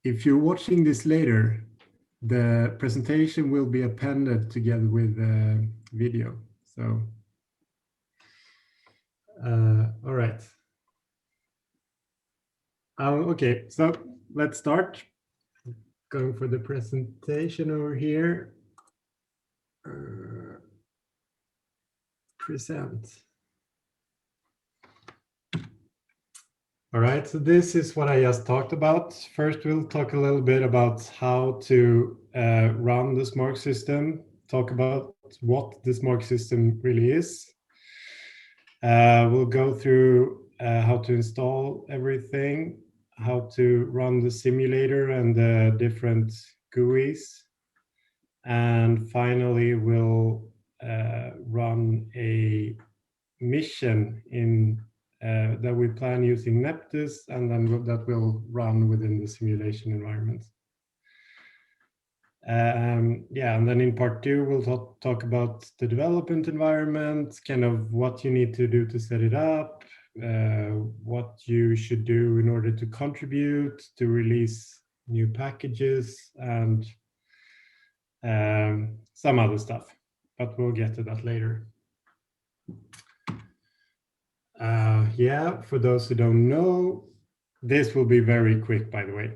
if you're watching this later, the presentation will be appended together with the video. So, all right. Okay, so let's start. Going for the presentation over here. Present. All right, so this is what I just talked about. First, we'll talk a little bit about how to run the SMARC system, talk about what the SMARC system really is. We'll go through how to install everything, how to run the simulator and the different GUIs. And finally, we'll run a mission in that we plan using Neptus, and then that will run within the simulation environment. Yeah, and then in part 2, we'll talk about the development environment, kind of what you need to do to set it up, what you should do in order to contribute, to release new packages, and some other stuff, but we'll get to that later. Yeah, for those who don't know, this will be very quick, by the way,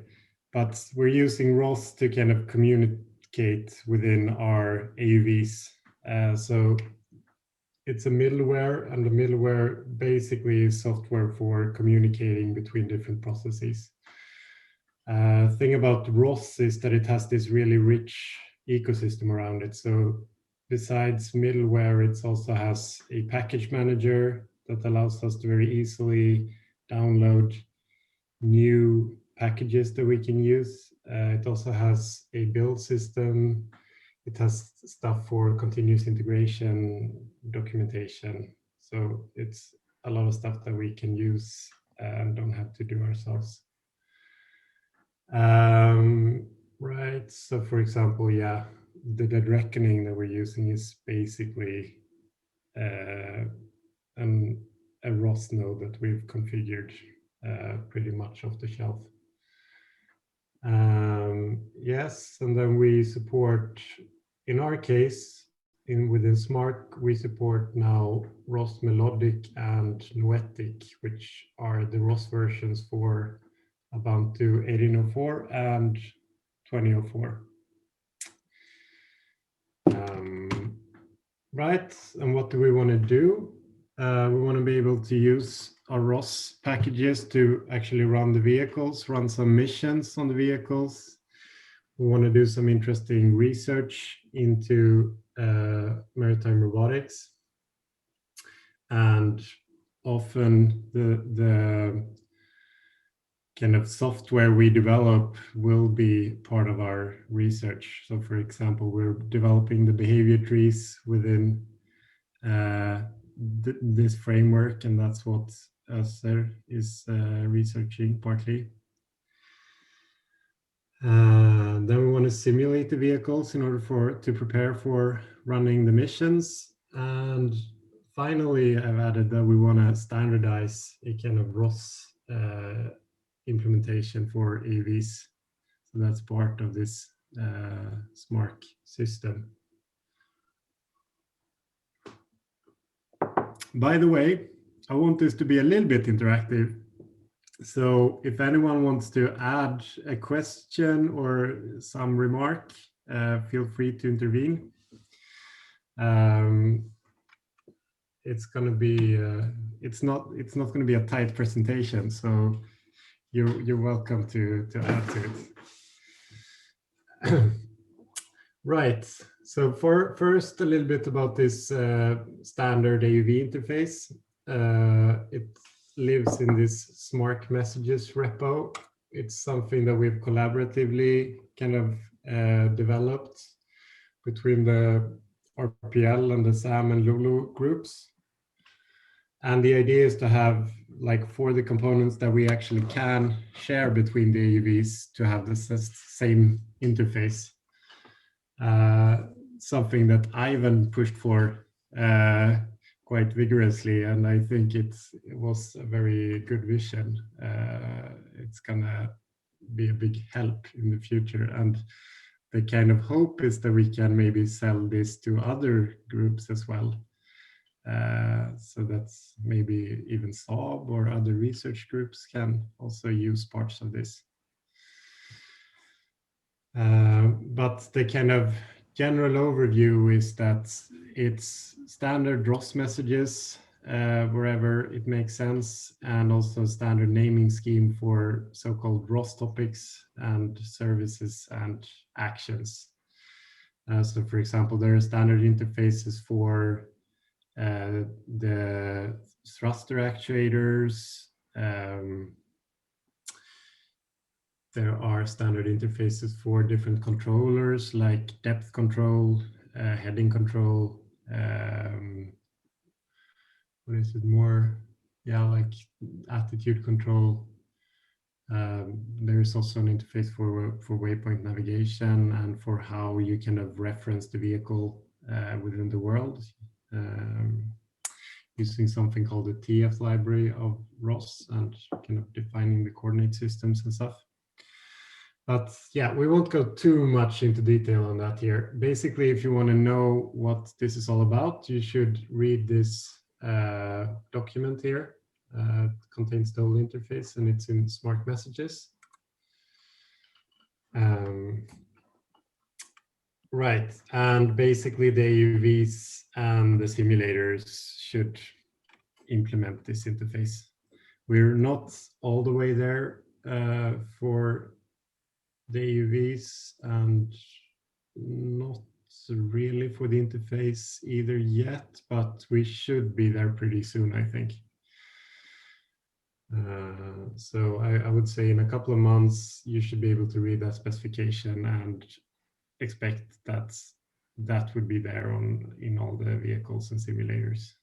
but we're using ROS to kind of communicate within our AUVs. So it's a middleware, and the middleware basically is software for communicating between different processes. Thing about ROS is that it has this really rich ecosystem around it. So besides middleware, it also has a package manager that allows us to very easily download new packages that we can use. It also has a build system. It has stuff for continuous integration, documentation. So it's a lot of stuff that we can use and don't have to do ourselves. Right, so for example, yeah, the dead reckoning that we're using is basically a ROS node that we've configured pretty much off the shelf. Yes, and then we support, in our case, within SMARC, we support now ROS Melodic and Noetic, which are the ROS versions for Ubuntu 18.04 and 20.04. Right, and what do we want to do? We want to be able to use our ROS packages to actually run the vehicles, run some missions on the vehicles. We want to do some interesting research into maritime robotics. And often the kind of software we develop will be part of our research. So for example, we're developing the behavior trees within this framework, and that's what Özer is researching partly. Then we want to simulate the vehicles in order to prepare for running the missions. And finally, I've added that we want to standardize a kind of ROS implementation for AUVs. So that's part of this SMARC system. By the way, I want this to be a little bit interactive. So if anyone wants to add a question or some remark, feel free to intervene. It's going to be, it's not going to be a tight presentation, so you're welcome to add to it. Right, so first a little bit about this standard AUV interface. It lives in this SMARC messages repo. It's something that we've collaboratively kind of developed between the RPL and the SAM and Lulu groups. And the idea is to have, like, for the components that we actually can share between the AUVs, to have the same interface. Something that Ivan pushed for quite vigorously, and I think it was a very good vision. It's gonna be a big help in the future. And the kind of hope is that we can maybe sell this to other groups as well. So that's maybe even Saab or other research groups can also use parts of this. But the kind of general overview is that it's standard ROS messages wherever it makes sense, and also standard naming scheme for so-called ROS topics and services and actions. So for example, there are standard interfaces for the thruster actuators. There are standard interfaces for different controllers like depth control, heading control. What is it more? Yeah, like attitude control. There is also an interface for waypoint navigation and for how you kind of reference the vehicle within the world. Using something called the TF library of ROS and kind of defining the coordinate systems and stuff. But yeah, we won't go too much into detail on that here. Basically, if you want to know what this is all about, you should read this document here. It contains the whole interface and it's in SMARC messages. Right, and basically the AUVs and the simulators should implement this interface. We're not all the way there for the AUVs and not really for the interface either yet, but we should be there pretty soon, I think. So I would say in a couple of months, you should be able to read that specification and expect that that would be there in all the vehicles and simulators.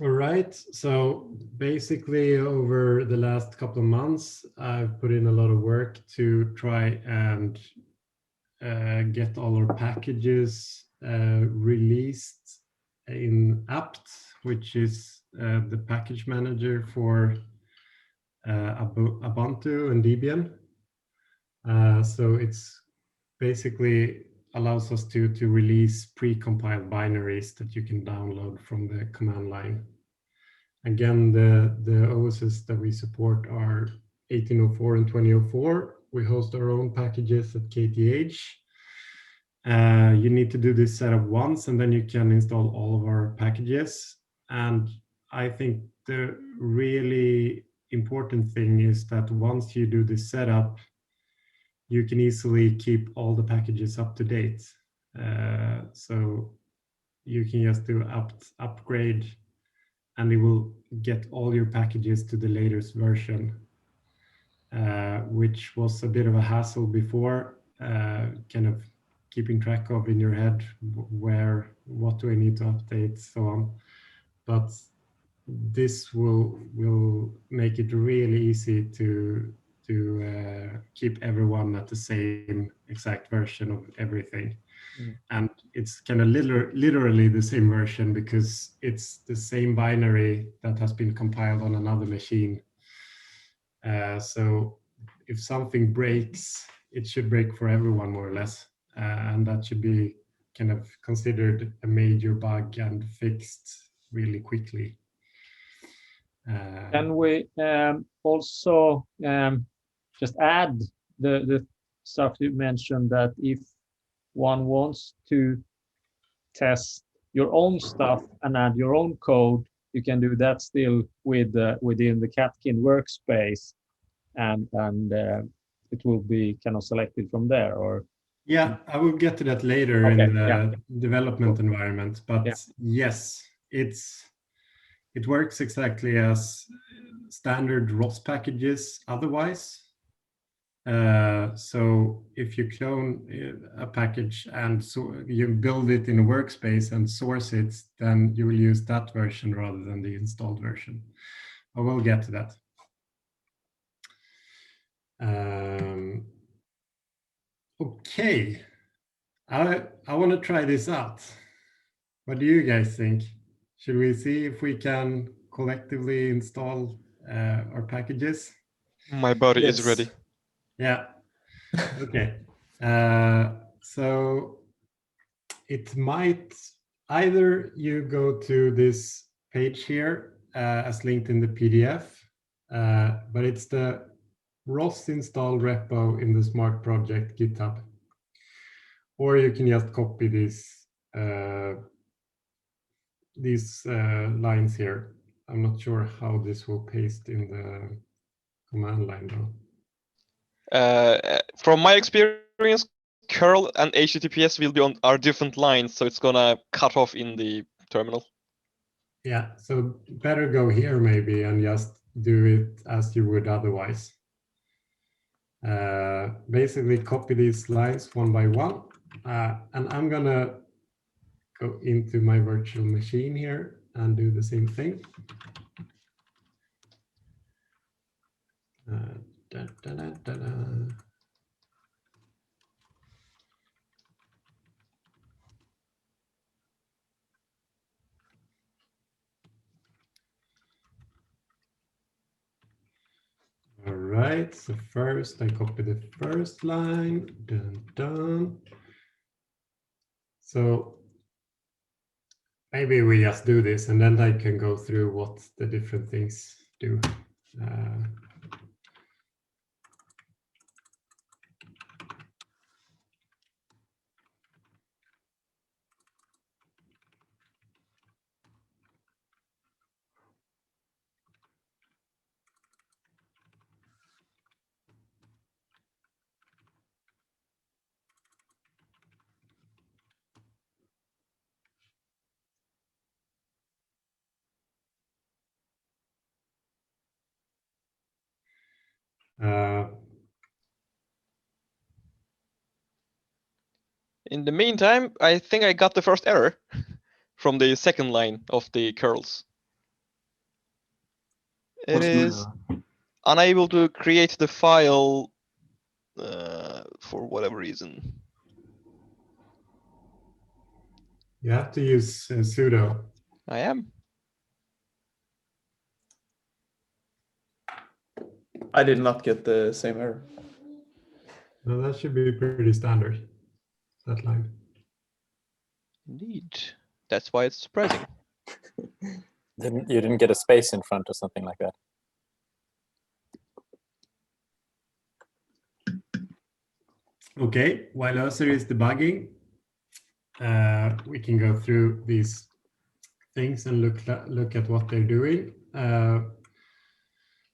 All right, so basically over the last couple of months, I've put in a lot of work to try and get all our packages released in apt, which is the package manager for Ubuntu and Debian. So it's basically allows us to release pre-compiled binaries that you can download from the command line. Again, the OSs that we support are 1804 and 2004. We host our own packages at KTH. You need to do this setup once and then you can install all of our packages. And I think the really important thing is that once you do this setup, you can easily keep all the packages up to date. So you can just do apt upgrade and it will get all your packages to the latest version, which was a bit of a hassle before, kind of keeping track of in your head what do I need to update, so on. But this will make it really easy to keep everyone at the same exact version of everything. And it's kind of literally the same version because it's the same binary that has been compiled on another machine. So if something breaks, it should break for everyone more or less. And that should be kind of considered a major bug and fixed really quickly. Can we also just add the stuff you mentioned, that if one wants to test your own stuff and add your own code, you can do that still within the Catkin workspace, and it will be kind of selected from there, or? Yeah, I will get to that later Okay, in the yeah. development environment, but Yeah. yes, it works exactly as standard ROS packages otherwise. So if you clone a package and so you build it in a workspace and source it, then you will use that version rather than the installed version. I will get to that. Okay, I want to try this out. What do you guys think? Should we see if we can collectively install our packages? My body is Yes. ready. Yeah. Okay. So it might either you go to this page here as linked in the PDF, but it's the ROS install repo in the SMARC project GitHub. Or you can just copy these lines here. I'm not sure how this will paste in the command line though. From my experience, curl and HTTPS will be on our different lines, so it's gonna cut off in the terminal. Yeah, so better go here maybe and just do it as you would otherwise. Basically copy these lines one by one, and I'm gonna go into my virtual machine here and do the same thing. Da, da, da, da, da. All right, so first I copy the first line, dun, dun. So maybe we just do this and then I can go through what the different things do. In the meantime, I think I got the first error from the second line of the curls. It What's the is unable to create the file for whatever reason. You have to use sudo. I am. I did not get the same error. No, that should be pretty standard, that line. Indeed. That's why it's surprising. You didn't get a space in front or something like that? Okay, while Özer is debugging, we can go through these things and look at what they're doing.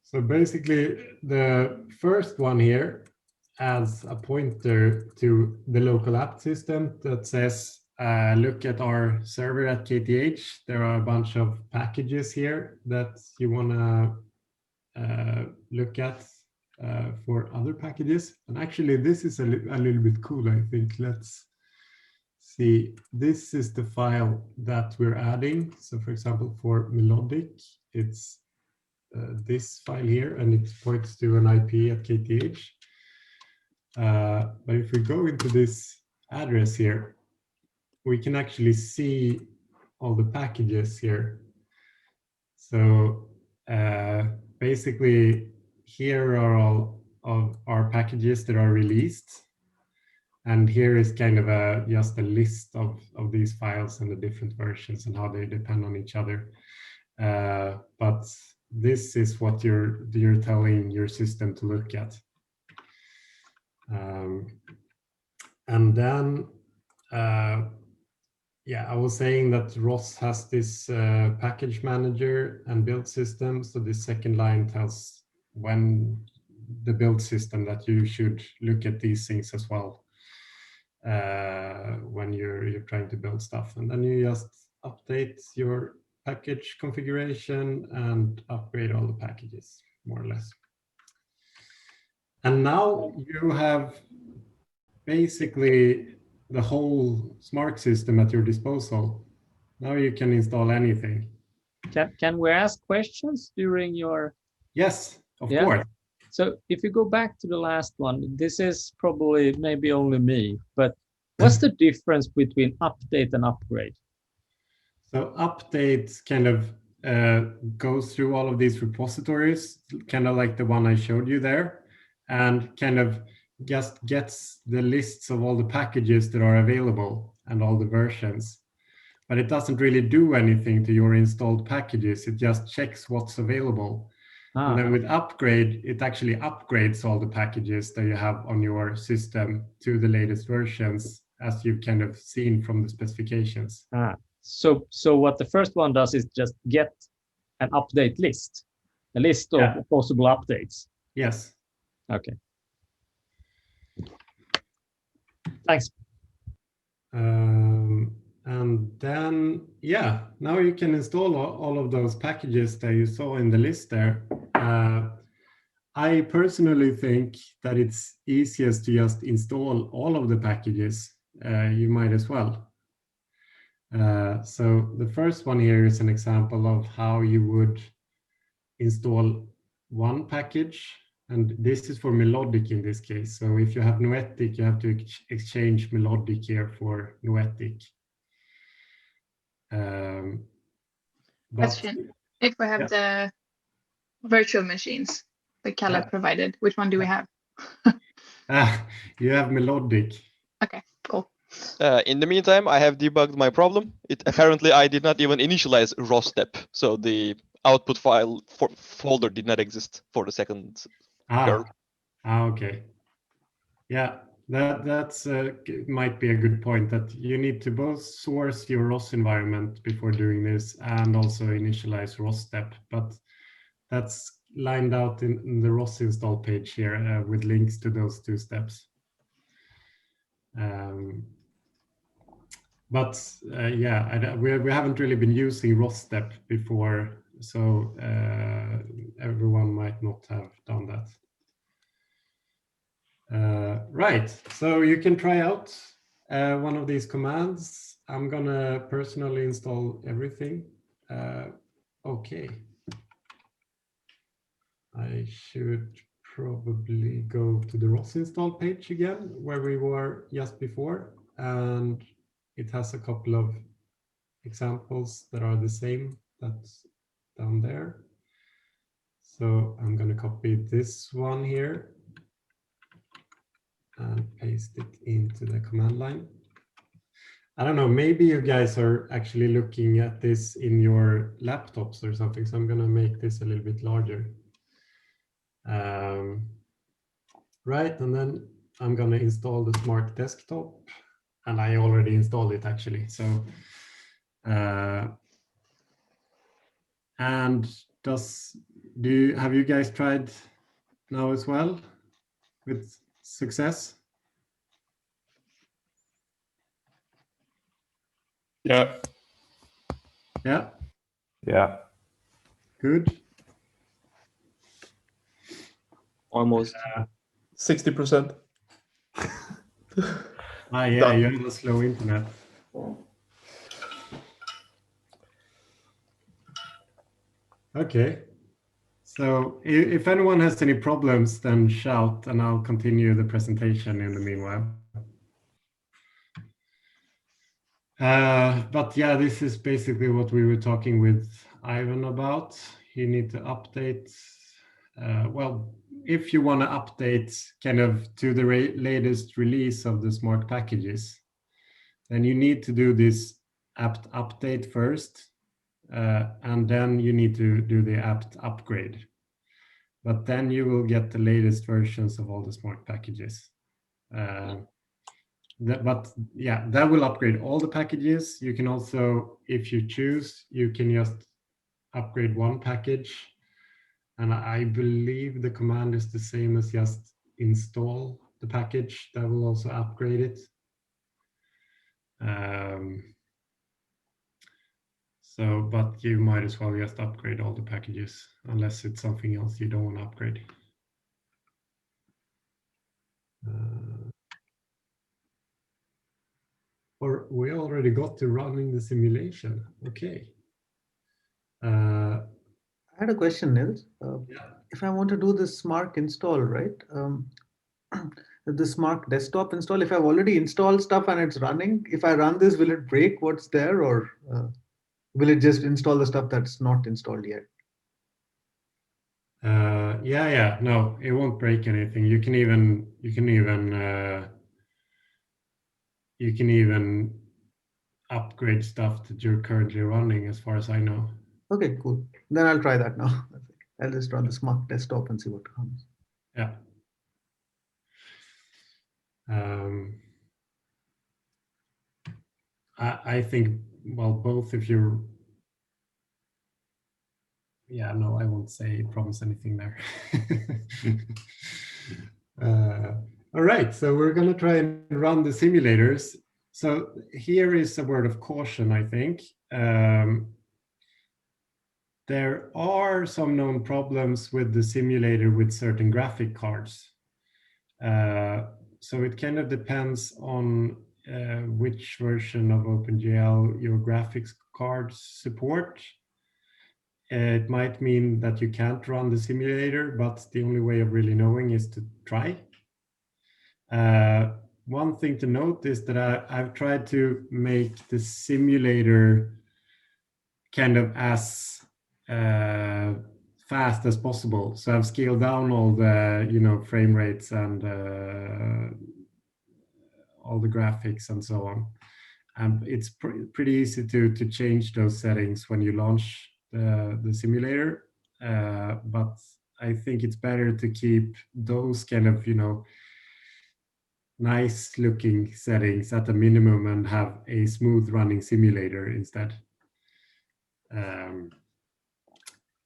So basically, the first one here adds a pointer to the local app system that says, look at our server at KTH. There are a bunch of packages here that you want to look at for other packages. And actually, this is a little bit cool, I think. Let's see. This is the file that we're adding. So for example, for melodic, it's this file here, and it points to an IP at KTH. But if we go into this address here, we can actually see all the packages here. So basically, here are all of our packages that are released. And here is kind of just a list of these files and the different versions and how they depend on each other. But this is what you're telling your system to look at. And then, yeah, I was saying that ROS has this package manager and build system. So this second line tells when the build system that you should look at these things as well when you're trying to build stuff. And then you just update your package configuration and upgrade all the packages, more or less. And now you have basically the whole SMARC system at your disposal. Now you can install anything. Can we ask questions during your? Yes, of course. So if you go back to the last one, this is probably maybe only me, but what's the difference between update and upgrade? So update kind of goes through all of these repositories, kind of like the one I showed you there, and kind of just gets the lists of all the packages that are available and all the versions. But it doesn't really do anything to your installed packages. It just checks what's available. And then with upgrade, it actually upgrades all the packages that you have on your system to the latest versions, as you've kind of seen from the specifications. So what the first one does is just get an update list, a list of possible updates. Yes. Okay. Thanks. And then, yeah, now you can install all of those packages that you saw in the list there. I personally think that it's easiest to just install all of the packages. You might as well. So the first one here is an example of how you would install one package. And this is for melodic in this case. So if you have noetic, you have to exchange melodic here for noetic. Question. If we have the virtual machines that Kalle provided, which one do we have? You have melodic. Okay, cool. In the meantime, I have debugged my problem. Apparently I did not even initialize ROS step, so the output file folder did not exist for the second curl. Okay. Yeah, that's might be a good point, that you need to both source your ROS environment before doing this and also initialize ROS step. But that's lined out in the ROS install page here with links to those two steps. Yeah, we haven't really been using ROS step before, so everyone might not have done that. Right, so you can try out one of these commands. I'm gonna personally install everything. Okay. I should probably go to the ROS install page again, where we were just before, and it has a couple of examples that are the same. That's down there. So I'm going to copy this one here and paste it into the command line. I don't know, maybe you guys are actually looking at this in your laptops or something, so I'm going to make this a little bit larger. Right, and then I'm going to install the SMARC desktop, and I already installed it actually. So, and have you guys tried now as well with success? Yeah. Yeah. Yeah. Good. Almost 60%. Yeah, Done. you have a slow internet. Okay. So if anyone has any problems, then shout and I'll continue the presentation in the meanwhile. But yeah, this is basically what we were talking with Ivan about. You need to update, well, if you want to update kind of to the latest release of the SMARC packages, then you need to do this apt update first, and then you need to do the apt upgrade. But then you will get the latest versions of all the SMARC packages. But yeah, that will upgrade all the packages. You can also, if you choose, you can just upgrade one package. And I believe the command is the same as just install the package. That will also upgrade it. But you might as well just upgrade all the packages, unless it's something else you don't want to upgrade. Or we already got to running the simulation. Okay. I had a question, Nils. Yeah. If I want to do this SMARC install, right? The SMARC desktop install, if I've already installed stuff and it's running, if I run this, will it break what's there, or will it just install the stuff that's not installed yet? Yeah, no, it won't break anything. You can even upgrade stuff that you're currently running, as far as I know. Okay, cool. Then I'll try that now. I'll just run the SMARC desktop and see what comes. Yeah. I think, well, both if you're, yeah, no, I won't promise anything there. All right, so we're going to try and run the simulators. So here is a word of caution, I think. There are some known problems with the simulator with certain graphic cards. So it kind of depends on which version of OpenGL your graphics cards support. It might mean that you can't run the simulator, but the only way of really knowing is to try. One thing to note is that I've tried to make the simulator kind of as fast as possible. So I've scaled down all the frame rates and all the graphics and so on. And it's pretty easy to change those settings when you launch the simulator. But I think it's better to keep those kind of nice looking settings at a minimum and have a smooth running simulator instead.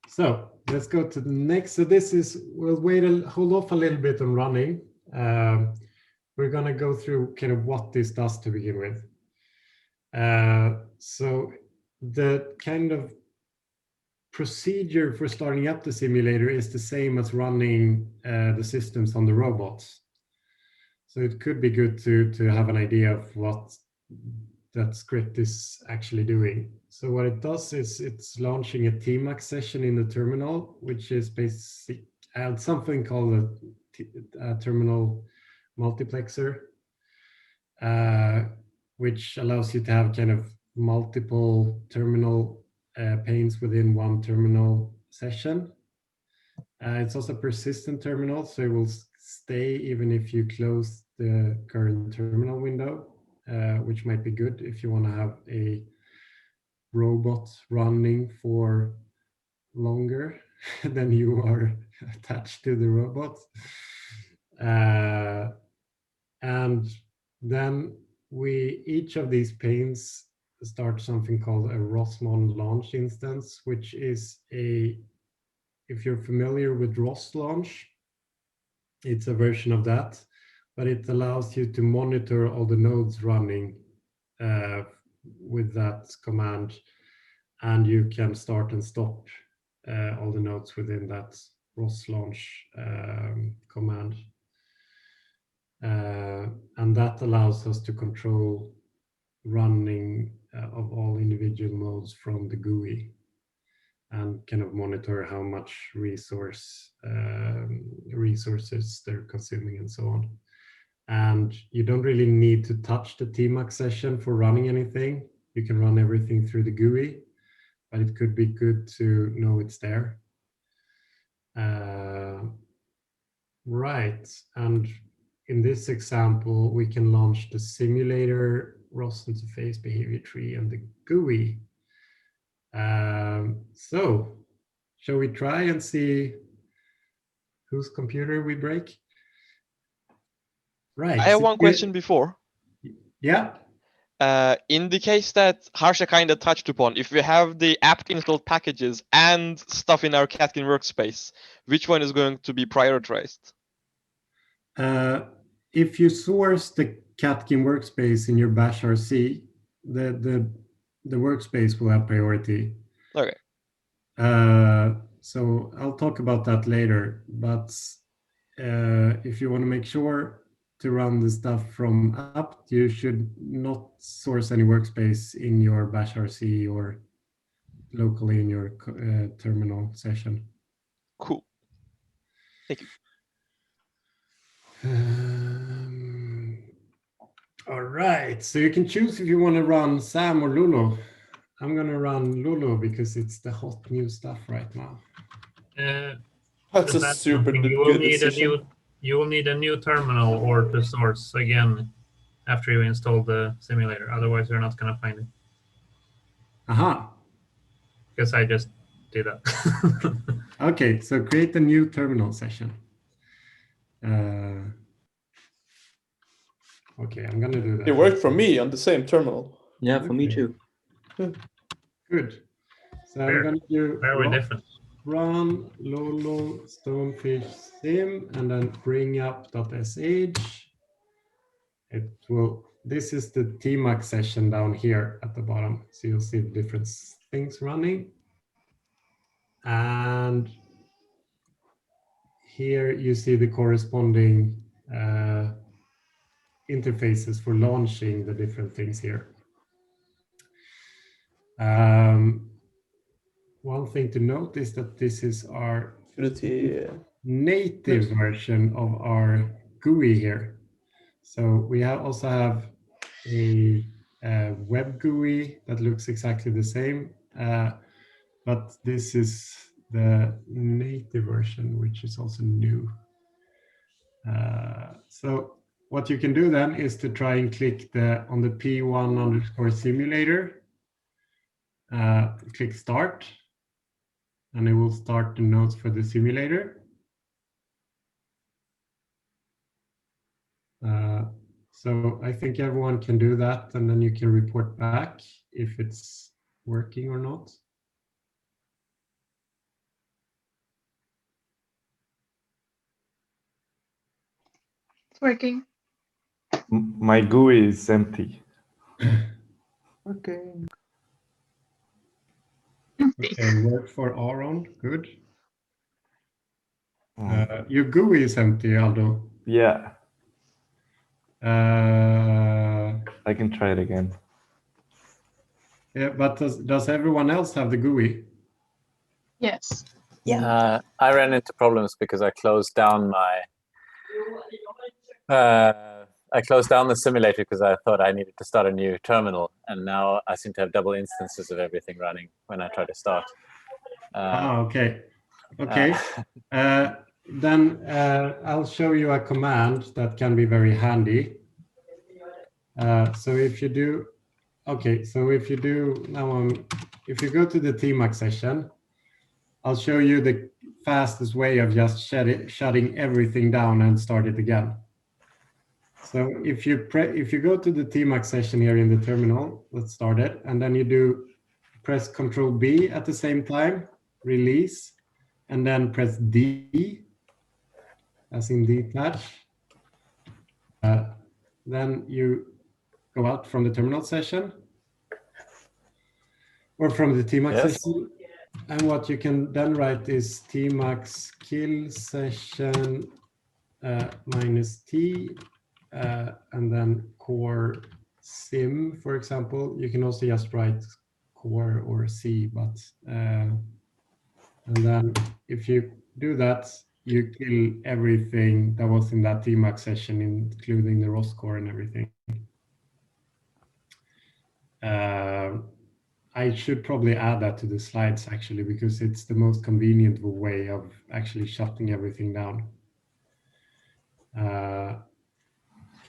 So let's go to the next. So this is, we'll hold off a little bit on running. We're going to go through kind of what this does to begin with. So the kind of procedure for starting up the simulator is the same as running the systems on the robots. So it could be good to have an idea of what that script is actually doing. So what it does is it's launching a tmax session in the terminal, which is basically something called a terminal multiplexer, which allows you to have kind of multiple terminal panes within one terminal session. It's also a persistent terminal, so it will stay even if you close the current terminal window, which might be good if you want to have a robot running for longer than you are attached to the robot. And then each of these panes start something called a ROSmon launch instance, which is if you're familiar with ROS launch, it's a version of that, but it allows you to monitor all the nodes running with that command, and you can start and stop all the nodes within that ROS launch command. And that allows us to control running of all individual nodes from the GUI and kind of monitor how much resources they're consuming and so on. And you don't really need to touch the tmax session for running anything. You can run everything through the GUI, but it could be good to know it's there. Right, and in this example, we can launch the simulator, ROS interface, behavior tree, and the GUI. So, shall we try and see whose computer we break? Right. I have one question before. Yeah. In the case that Harsha kind of touched upon, if we have the apt installed packages and stuff in our Catkin workspace, which one is going to be prioritized? If you source the Catkin workspace in your bash RC, the workspace will have priority. Okay. So I'll talk about that later, but if you want to make sure to run the stuff from apt, you should not source any workspace in your bash RC or locally in your terminal session. Cool. Thank you. All right, so you can choose if you want to run Sam or Lulu. I'm gonna run Lulu because it's the hot new stuff right now. That's a That's super something you will good need decision. you will need a new terminal or to source again after you install the simulator. Otherwise, you're not going to find it. Aha. Because I just did that. Okay, so create a new terminal session. Okay, I'm gonna do that. It worked for me on the same terminal. Yeah, for me Okay. too. Good. So I'm Very- gonna do Very different. run lolo stonefish sim and then bring up .sh. It will. This is the tmax session down here at the bottom, so you'll see the different things running. And here you see the corresponding interfaces for launching the different things here. One thing to note is that this is our native version of our GUI here. So we also have a web GUI that looks exactly the same, but this is the native version, which is also new. So what you can do then is to try and click on the P1_simulator, click start, and it will start the nodes for the simulator. So I think everyone can do that, and then you can report back if it's working or not. It's working. My GUI is empty. Okay. Okay, work for Aaron, good. Your GUI is empty, Aldo. Yeah, I can try it again. Yeah, but does everyone else have the GUI? Yes. Yeah, I ran into problems because I closed down my. I closed down the simulator because I thought I needed to start a new terminal, and now I seem to have double instances of everything running when I try to start. Okay. Okay. Then I'll show you a command that can be very handy. So if you do, okay, so if you do now, if you go to the tmax session, I'll show you the fastest way of just shutting everything down and start it again. So if you go to the tmax session here in the terminal, let's start it, and then you press Control B at the same time, release, and then press D, as in detach. Then you go out from the terminal session, or from the tmax session, and what you can then write is tmax kill session -t, and then core sim, for example. You can also just write core or C, but and then if you do that, you kill everything that was in that tmax session, including the ROS core and everything. I should probably add that to the slides actually, because it's the most convenient way of actually shutting everything down.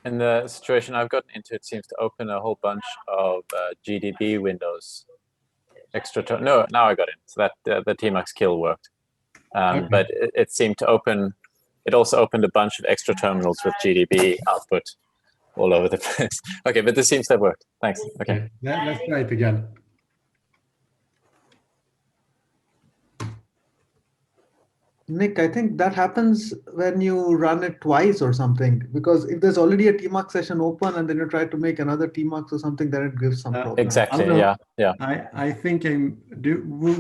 In the situation I've gotten into, it seems to open a whole bunch of GDB windows. No, now I got in. So that the tmax kill worked. Okay. But it seemed to open. It also opened a bunch of extra terminals with GDB output all over the place. Okay, but this seems to have worked. Thanks. Okay. Let's try it again. Nick, I think that happens when you run it twice or something, because if there's already a tmax session open and then you try to make another tmax or something, then it gives some problem. Exactly. Yeah. I think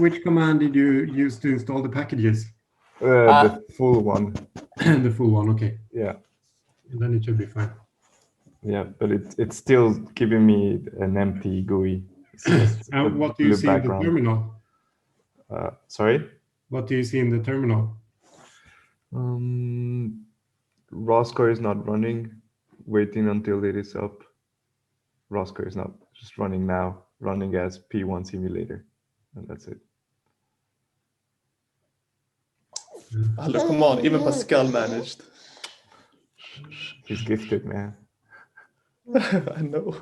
which command did you use to install the packages? The full one. The full one, okay. Yeah. And then it should be fine. Yeah, but it's still giving me an empty GUI. And what do you see in the terminal? Sorry? What do you see in the terminal? ROS core is not running, waiting until it is up. ROS core is not just running now. running as P1 simulator, and that's it. Aldo, come on, even Pascal managed. He's gifted, man. I know.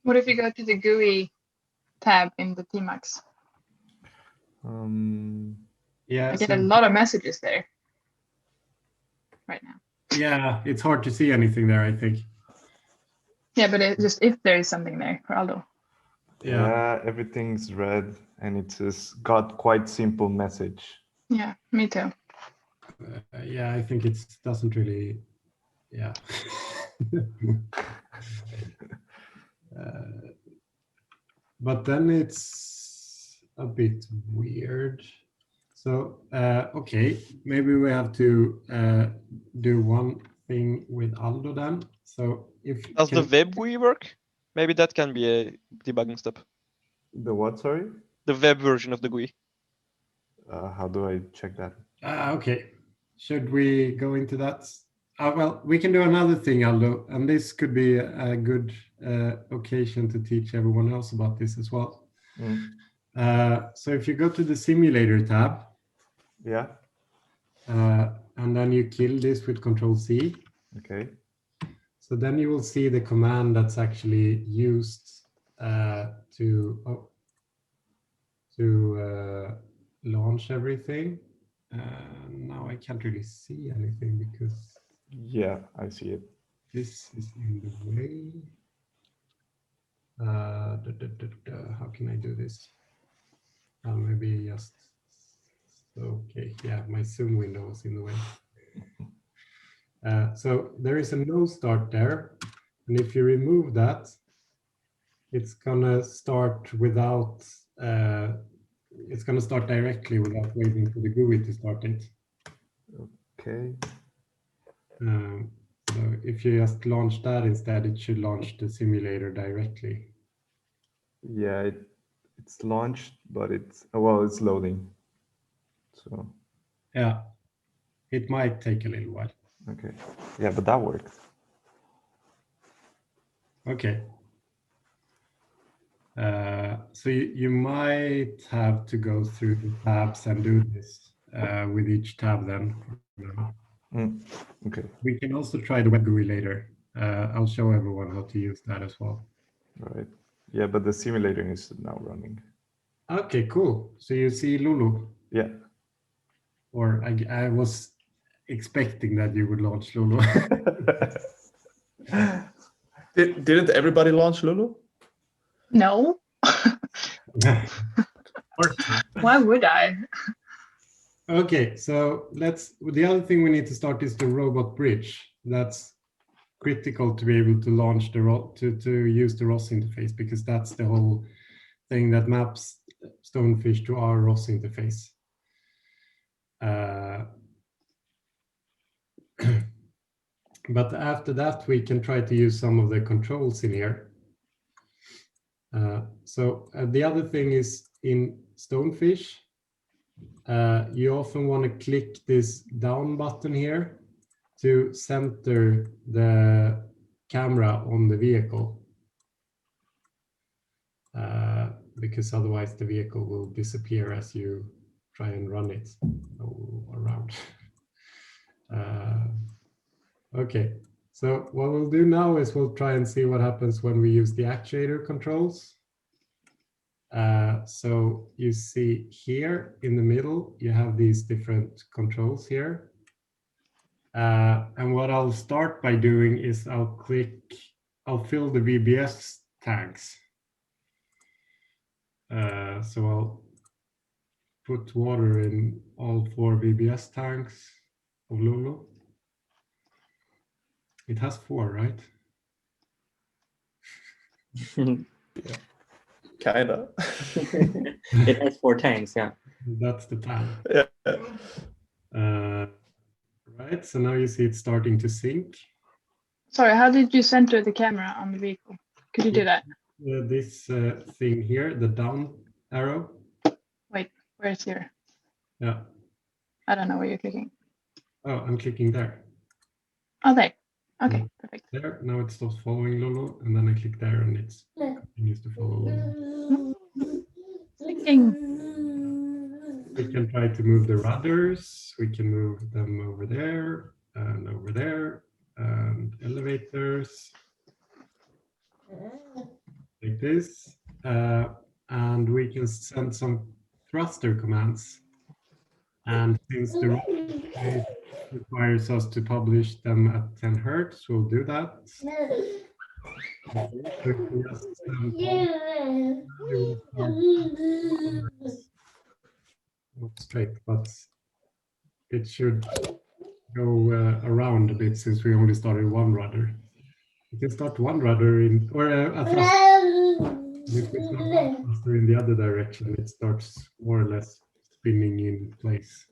What if you go to the GUI tab in the Tmax? Yeah, I get so a lot of messages there right now. yeah, it's hard to see anything there, I think. Yeah, but it just if there is something there for Aldo. Yeah, everything's red, and it's just got quite simple message. Yeah, me too. Yeah, I think it doesn't really. Yeah. But then it's a bit weird. So, okay, maybe we have to do one thing with Aldo then. So if Does the web GUI work? Maybe that can be a debugging step. The what, sorry? The web version of the GUI. How do I check that? Okay, should we go into that? Well, we can do another thing, Aldo, and this could be a good occasion to teach everyone else about this as well. So if you go to the simulator tab, Yeah. And then you kill this with Control-C. Okay. So then you will see the command that's actually used to launch everything. Now I can't really see anything because yeah, I see it. This is in the way. How can I do this? Maybe just okay. Yeah, my Zoom window was in the way. So there is a no start there, and if you remove that, it's gonna start without. It's gonna start directly without waiting for the GUI to start it. Okay. So if you just launch that instead, it should launch the simulator directly. Yeah, it's launched, but it's well, it's loading. So yeah, it might take a little while. Okay. Yeah, but that worked. Okay. So you might have to go through the tabs and do this with each tab then. Okay. We can also try the web GUI later. I'll show everyone how to use that as well. Right. Yeah, but the simulator is now running. Okay, cool. So you see Lulu? Yeah. Or I was expecting that you would launch Lulu. Didn't everybody launch Lulu? No. Why would I? Okay, so the other thing we need to start is the robot bridge. That's critical to be able to launch to use the ROS interface, because that's the whole thing that maps Stonefish to our ROS interface. But after that, we can try to use some of the controls in here. So the other thing is in Stonefish, you often want to click this down button here to center the camera on the vehicle, because otherwise the vehicle will disappear as you try and run it around. Okay, so what we'll do now is we'll try and see what happens when we use the actuator controls. So you see here in the middle, you have these different controls here. And what I'll start by doing is I'll fill the VBS tanks. So I'll put water in all 4 VBS tanks of Lulu. It has 4, right? Yeah. Kinda. It has 4 tanks, yeah. That's the plan. Yeah. Right, so now you see it's starting to sync. Sorry, how did you center the camera on the vehicle? Could you do that? This thing here, the down arrow. Wait, where's here? Yeah. I don't know where you're clicking. Oh, I'm clicking there. Oh, there. Okay, perfect. There, now it stops following Lolo, and then I click there and it continues to follow Lolo. Thinking. We can try to move the rudders. We can move them over there, and elevators, like this. And we can send some thruster commands. And since the rate requires us to publish them at 10 Hertz, we'll do that. So if we just send not straight, but it should go around a bit since we only started one rudder. You can start one rudder in, or a thruster. If we start one thruster in the other direction, it starts more or less spinning in place.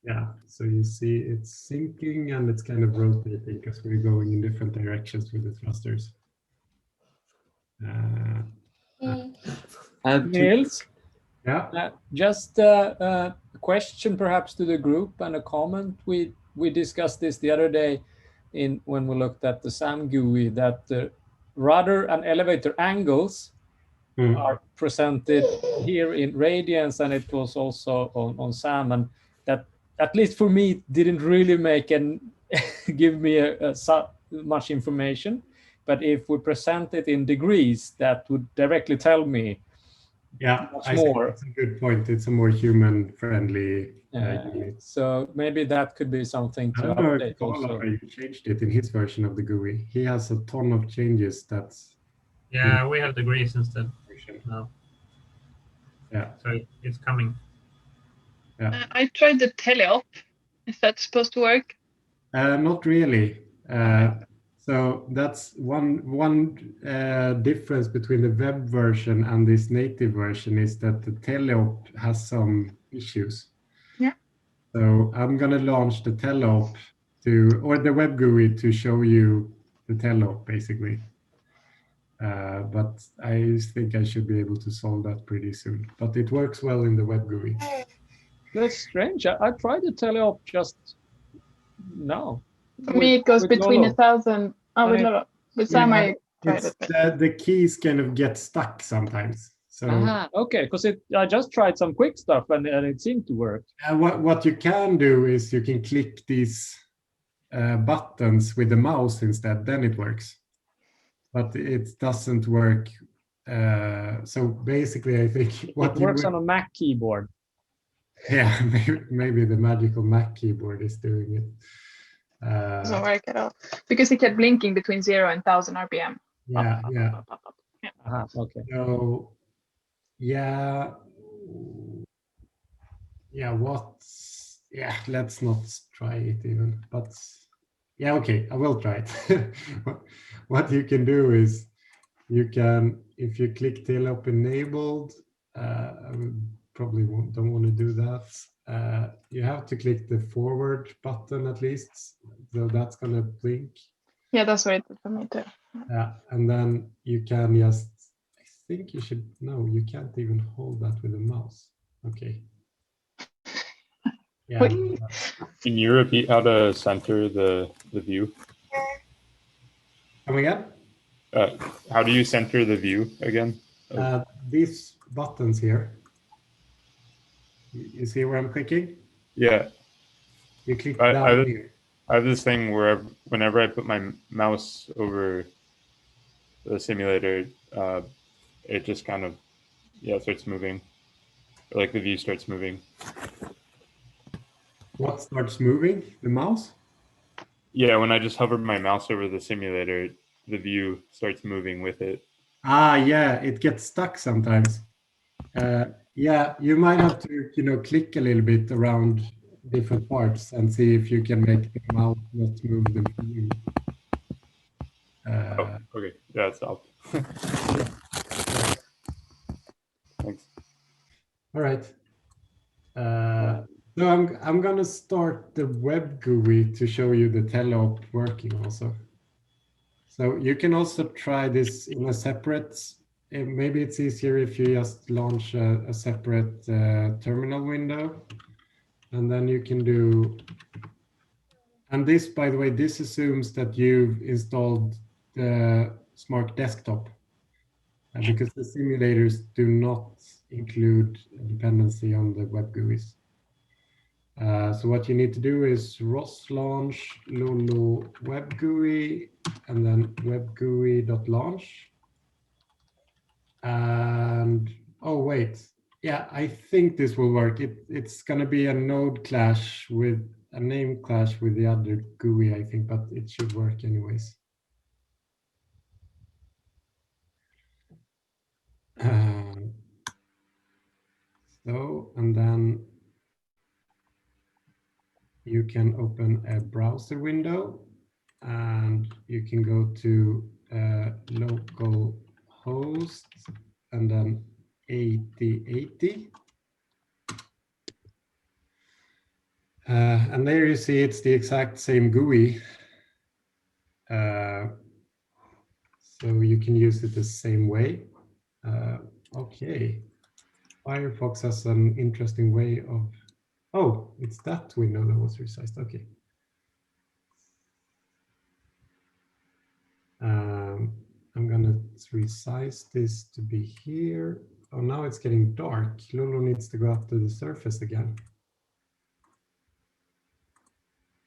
Yeah, so you see it's sinking and it's kind of rotating because we're going in different directions with the thrusters. Niels, Yeah. just a question perhaps to the group and a comment. We discussed this the other day when we looked at the SAM GUI, that the rudder and elevator angles are presented here in radians, and it was also on SAM, and that, at least for me, didn't really make and give me much information. But if we present it in degrees, that would directly tell me. Yeah, I think that's a good point. It's a more human-friendly unit. So maybe that could be something to I don't know update if Paul also. already changed it in his version of the GUI. He has a ton of changes. Yeah, we have degrees instead. No. Yeah. So it's coming. Yeah. I tried the telop. Is that supposed to work? Not really. So that's one difference between the web version and this native version is that the telop has some issues. Yeah. So I'm gonna launch the telop or the web GUI to show you the telop basically. But I think I should be able to solve that pretty soon. But it works well in the web GUI. That's strange. I tried the telop just now. For me, it goes between Lolo. 1,000. Oh, with Lolo. With Sam, I tried it. The keys kind of get stuck sometimes. So okay, because I just tried some quick stuff and it seemed to work. What you can do is you can click these buttons with the mouse instead, then it works. But it doesn't work. So basically, I think It works on a Mac keyboard. Yeah, maybe the magical Mac keyboard is doing it. Doesn't work at all because it kept blinking between 0 and 1,000 RPM. Yeah. Okay. So yeah, let's not try it even. But yeah, okay, I will try it. What you can do is you can, if you click telop enabled, I probably don't want to do that. You have to click the forward button at least, so that's gonna blink. Yeah, that's what it did for me too. Yeah, and then you can just, I think you should, no, you can't even hold that with a mouse. Okay. Yeah. Can you repeat how to center the view? Come again? How do you center the view again? These buttons here. You see where I'm clicking? Yeah. You click down here. I have this thing where whenever I put my mouse over the simulator, it just kind of, starts moving. Or like the view starts moving. What starts moving? The mouse? Yeah, when I just hover my mouse over the simulator, the view starts moving with it. Yeah, it gets stuck sometimes. Yeah, you might have to, click a little bit around different parts and see if you can make the mouse not move the view. Okay. Yeah, it stopped. Thanks. All right. So I'm gonna start the web GUI to show you the telop working also. So you can also try this in a separate. Maybe it's easier if you just launch a separate terminal window, and then you can do And this, by the way, this assumes that you've installed the SMARC desktop, because the simulators do not include a dependency on the web GUIs. So what you need to do is ROS launch Lulu web GUI and then web GUI.launch. And oh wait, yeah, I think this will work. It's gonna be a node clash with a name clash with the other GUI, I think, but it should work anyways. So, and then you can open a browser window and you can go to local host and then 8080. And there you see it's the exact same GUI. So you can use it the same way. Okay, Firefox has an interesting way of, oh, it's that window that was resized, okay. I'm gonna resize this to be here. Oh, now it's getting dark. Lulu needs to go up to the surface again.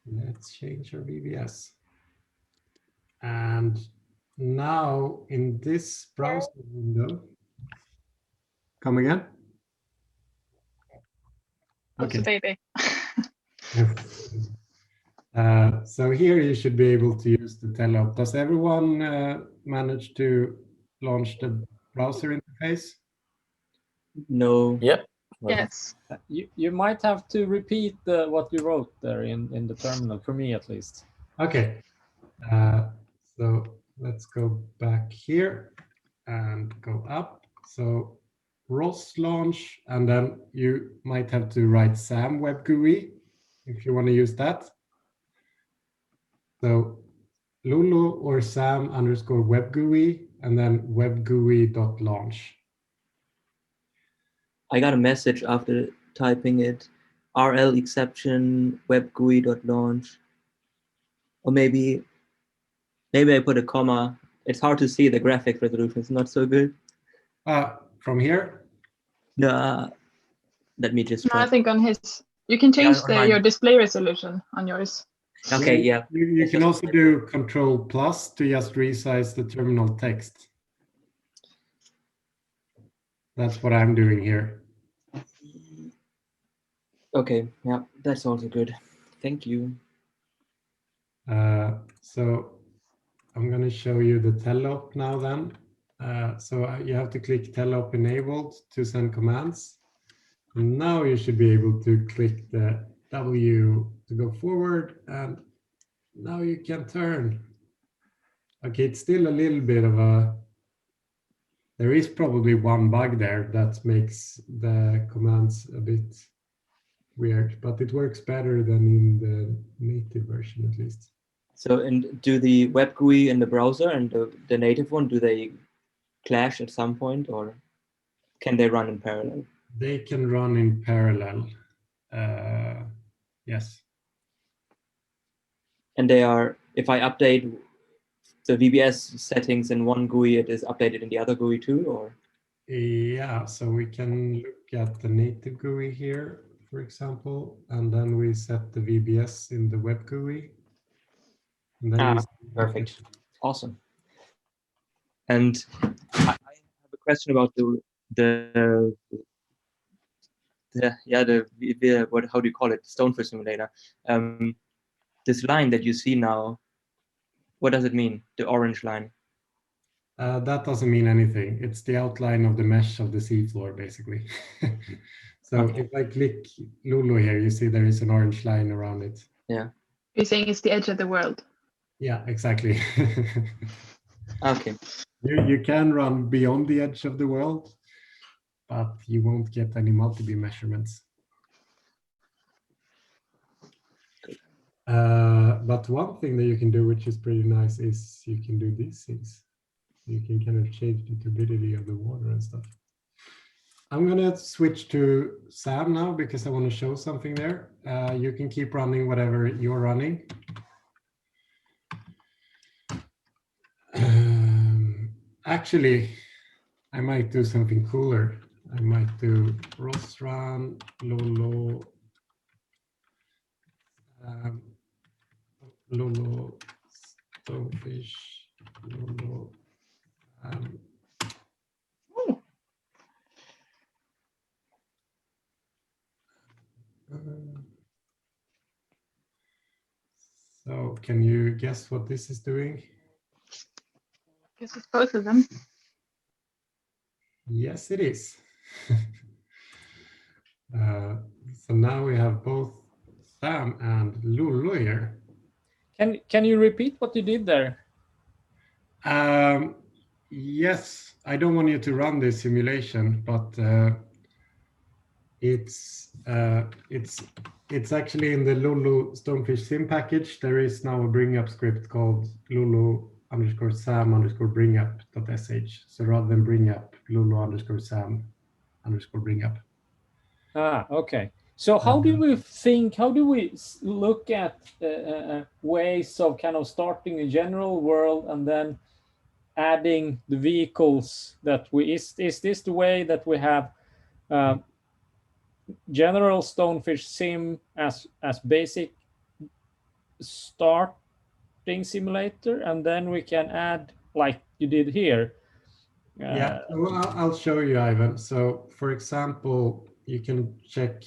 Let's change our VBS. And now in this browser window, come again? Okay. Baby. So here you should be able to use the telop. Does everyone manage to launch the browser interface? No. Yep. Yes. You might have to repeat what you wrote there in the terminal, for me at least. Okay. So let's go back here and go up. So ROS launch, and then you might have to write SAM web GUI if you want to use that. So Lulu or SAM underscore web GUI and then web GUI.launch. I got a message after typing it. RL exception web GUI.launch. Or maybe I put a comma. It's hard to see, the graphic resolution. It's not so good. From here? No, let me just No, try. I think on his, you can change on your display resolution on yours. Okay, yeah. You can also do Control Plus to just resize the terminal text. That's what I'm doing here. Okay, yeah, that's also good. Thank you. So I'm going to show you the telop now then. So you have to click telop enabled to send commands. And now you should be able to click the W to go forward, and now you can turn. Okay, it's still a little bit of a, there is probably one bug there that makes the commands a bit weird, but it works better than in the native version at least. So, and do the web GUI in the browser and the native one, do they clash at some point, or can they run in parallel? They can run in parallel. Yes. And they are, if I update the VBS settings in one GUI, it is updated in the other GUI too, or? Yeah, so we can look at the native GUI here, for example, and then we set the VBS in the web GUI. And then perfect. Awesome. And I have a question about how do you call it? Stonefish simulator. This line that you see now, what does it mean? The orange line? That doesn't mean anything. It's the outline of the mesh of the seafloor, basically. So Okay. if I click Lulu here, you see there is an orange line around it. Yeah. You're saying it's the edge of the world. Yeah, exactly. Okay. You can run beyond the edge of the world, but you won't get any multi-beam measurements. But one thing that you can do, which is pretty nice, is you can do these things. You can kind of change the turbidity of the water and stuff. I'm gonna switch to Sam now because I want to show something there. You can keep running whatever you're running. Actually, I might do something cooler. I might do ROS run, Lolo, Lolo, Stonefish, Lolo. So can you guess what this is doing? Guess it's both of them. Yes, it is. So now we have both Sam and Lulu here. Can you repeat what you did there? Yes, I don't want you to run this simulation, but it's actually in the Lulu Stonefish sim package. There is now a bring up script called Lulu_Sam_bringup.sh. So rather than bring up, Lulu_Sam_bringup. Ah, okay. So how do we look at ways of kind of starting a general world and then adding the vehicles that is this the way that we have general Stonefish sim as basic starting simulator, and then we can add like you did here? Yeah, well, I'll show you, Ivan. So for example, you can check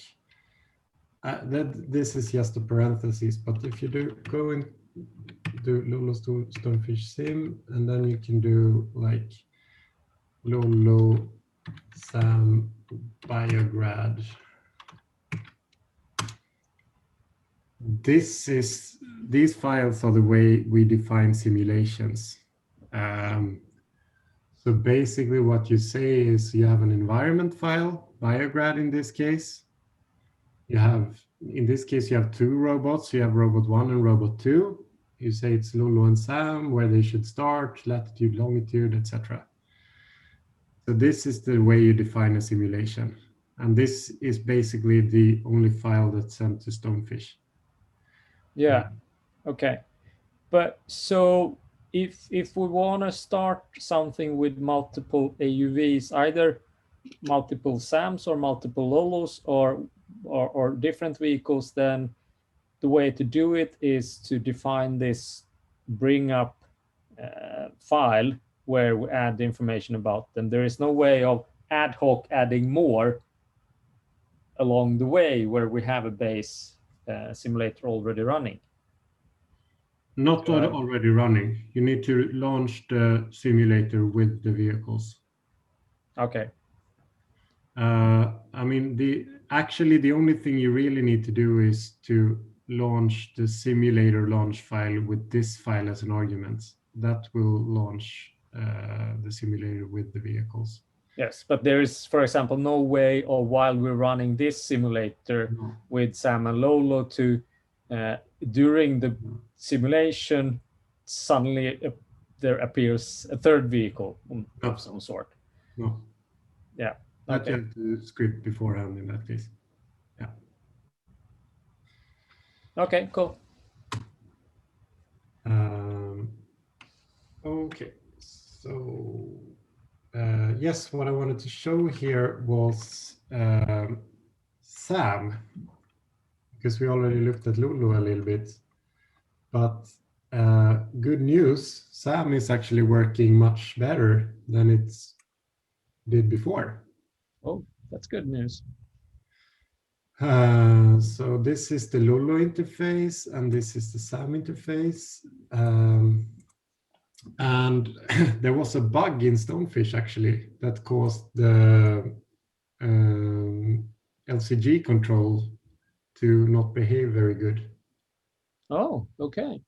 that this is just a parenthesis, but if you go and do Lulu Stonefish sim, and then you can do like Lulu Sam Biograd. These files are the way we define simulations. So basically what you say is you have an environment file, Biograd in this case. In this case, you have two robots. You have robot 1 and robot 2. You say it's Lulu and Sam, where they should start, latitude, longitude, etc. So this is the way you define a simulation. And this is basically the only file that's sent to Stonefish. Yeah, okay. But so if we want to start something with multiple AUVs, either multiple SAMs or multiple Lolos or different vehicles, then the way to do it is to define this bring up file where we add the information about them. There is no way of ad hoc adding more along the way where we have a base simulator already running. Not already running. You need to launch the simulator with the vehicles. Okay. I mean, actually the only thing you really need to do is to launch the simulator launch file with this file as an argument. That will launch the simulator with the vehicles. Yes, but there is, for example, no way of while we're running this simulator with Sam and Lolo to during the simulation suddenly there appears a third vehicle of some sort. No. Yeah. That you have to script beforehand in that case. Yeah. Okay, cool. Okay, so yes, what I wanted to show here was Sam, because we already looked at Lulu a little bit. But good news, Sam is actually working much better than it did before. Oh, that's good news. So this is the Lulu interface, and this is the Sam interface. And there was a bug in Stonefish actually that caused the LCG control to not behave very good. Oh, okay.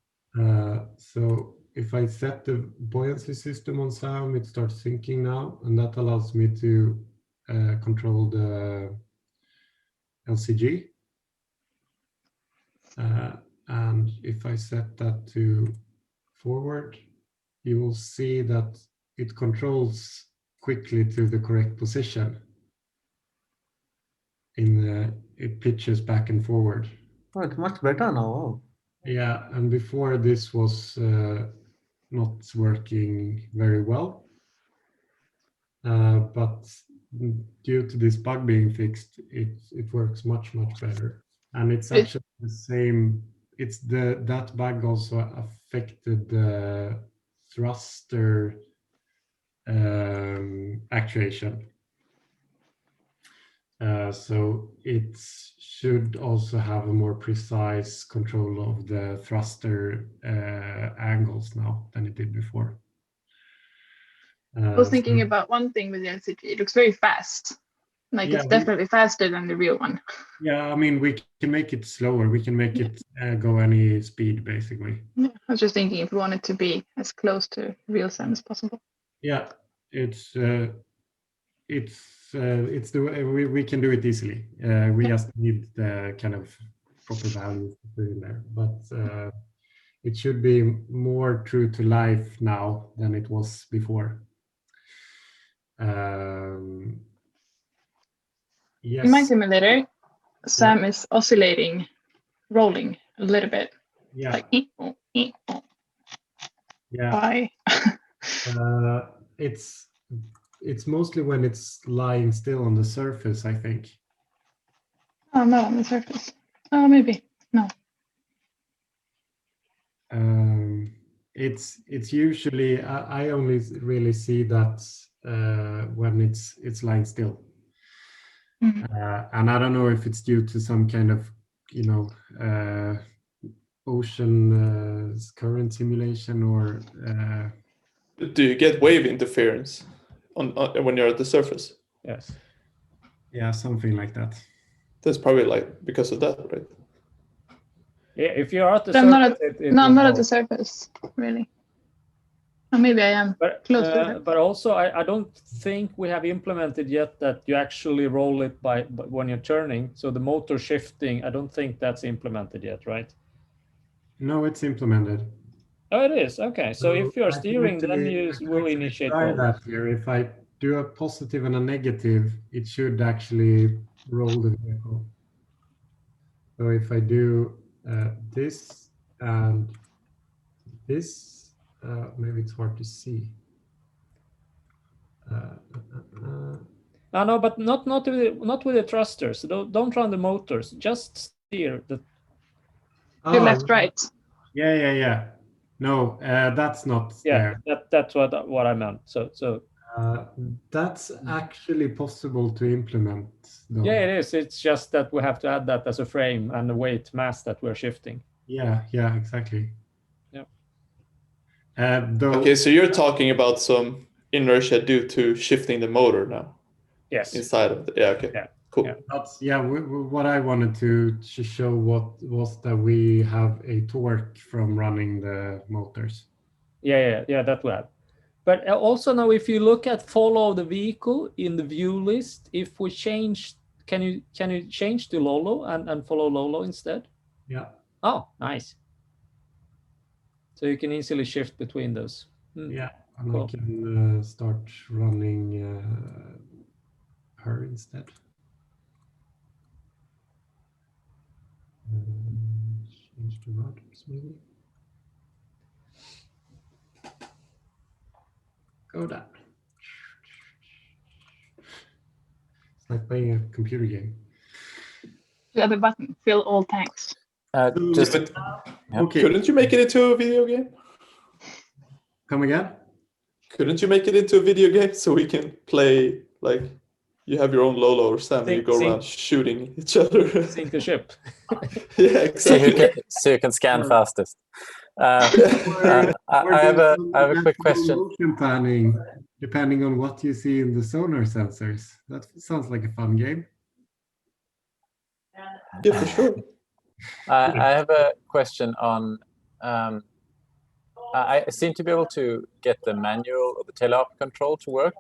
So if I set the buoyancy system on Sam, it starts syncing now, and that allows me to control the LCG. And if I set that to forward, you will see that it controls quickly to the correct position. it pitches back and forward. Oh, it's much better now. Oh. Yeah, and before this was not working very well. But due to this bug being fixed, it works much better. And it's actually the same. It's that bug also affected the thruster actuation. So it should also have a more precise control of the thruster angles now than it did before. I was thinking about one thing with the LCG. It looks very fast. Like Yeah, it's definitely faster than the real one. Yeah, I mean, we can make it slower. We can make it go any speed, basically. Yeah, I was just thinking if we want it to be as close to real sound as possible. Yeah, it's the way we can do it easily. We just need the kind of proper values to put in there, but it should be more true to life now than it was before. Yes. In my simulator, Sam is oscillating, rolling a little bit. Yeah. Like, yeah. Why? It's mostly when it's lying still on the surface, I think. Oh, not on the surface. Oh, maybe. No. It's usually I only really see that when it's lying still. And I don't know if it's due to some kind of, ocean current simulation or. Do you get wave interference on when you're at the surface? Yes. Yeah, something like that. That's probably like because of that, right? Yeah, if you're at the But surface, I'm not at the surface, really. Or maybe I am close to it. But also, I don't think we have implemented yet that you actually roll it by when you're turning. So the motor shifting, I don't think that's implemented yet, right? No, it's implemented. Oh, it is. Okay. So if you're steering, then you will initiate try roll. that here. If I do a positive and a negative, it should actually roll the vehicle. So if I do this and this, maybe it's hard to see. No, but not with the thrusters. Don't run the motors. Just steer the. To left, right. Yeah. No, that's not there. That's what I meant. So. That's actually possible to implement, though. Yeah, it is. It's just that we have to add that as a frame and the weight mass that we're shifting. Yeah, exactly. Yeah. Okay, so you're talking about some inertia due to shifting the motor now. Yes. Inside of the okay. Yeah. Cool. Yeah. What I wanted to show was that we have a torque from running the motors. Yeah, that will add. But also now, if you look at follow the vehicle in the view list, if we change, can you change to Lolo and follow Lolo instead? Yeah. Oh, nice. So you can easily shift between those. Yeah, and cool. I can start running her instead. Change the routers maybe. Go down. It's like playing a computer game. The other button, fill all tanks. Okay. Couldn't you make it into a video game? Come again? Couldn't you make it into a video game so we can play, like, you have your own Lolo or Sam and you go around shooting each other? Sink the ship. Yeah, exactly. So you can scan fastest. I have a quick question. Motion planning, depending on what you see in the sonar sensors. That sounds like a fun game. Yeah, for sure. I have a question on. I seem to be able to get the manual or the telop control to work,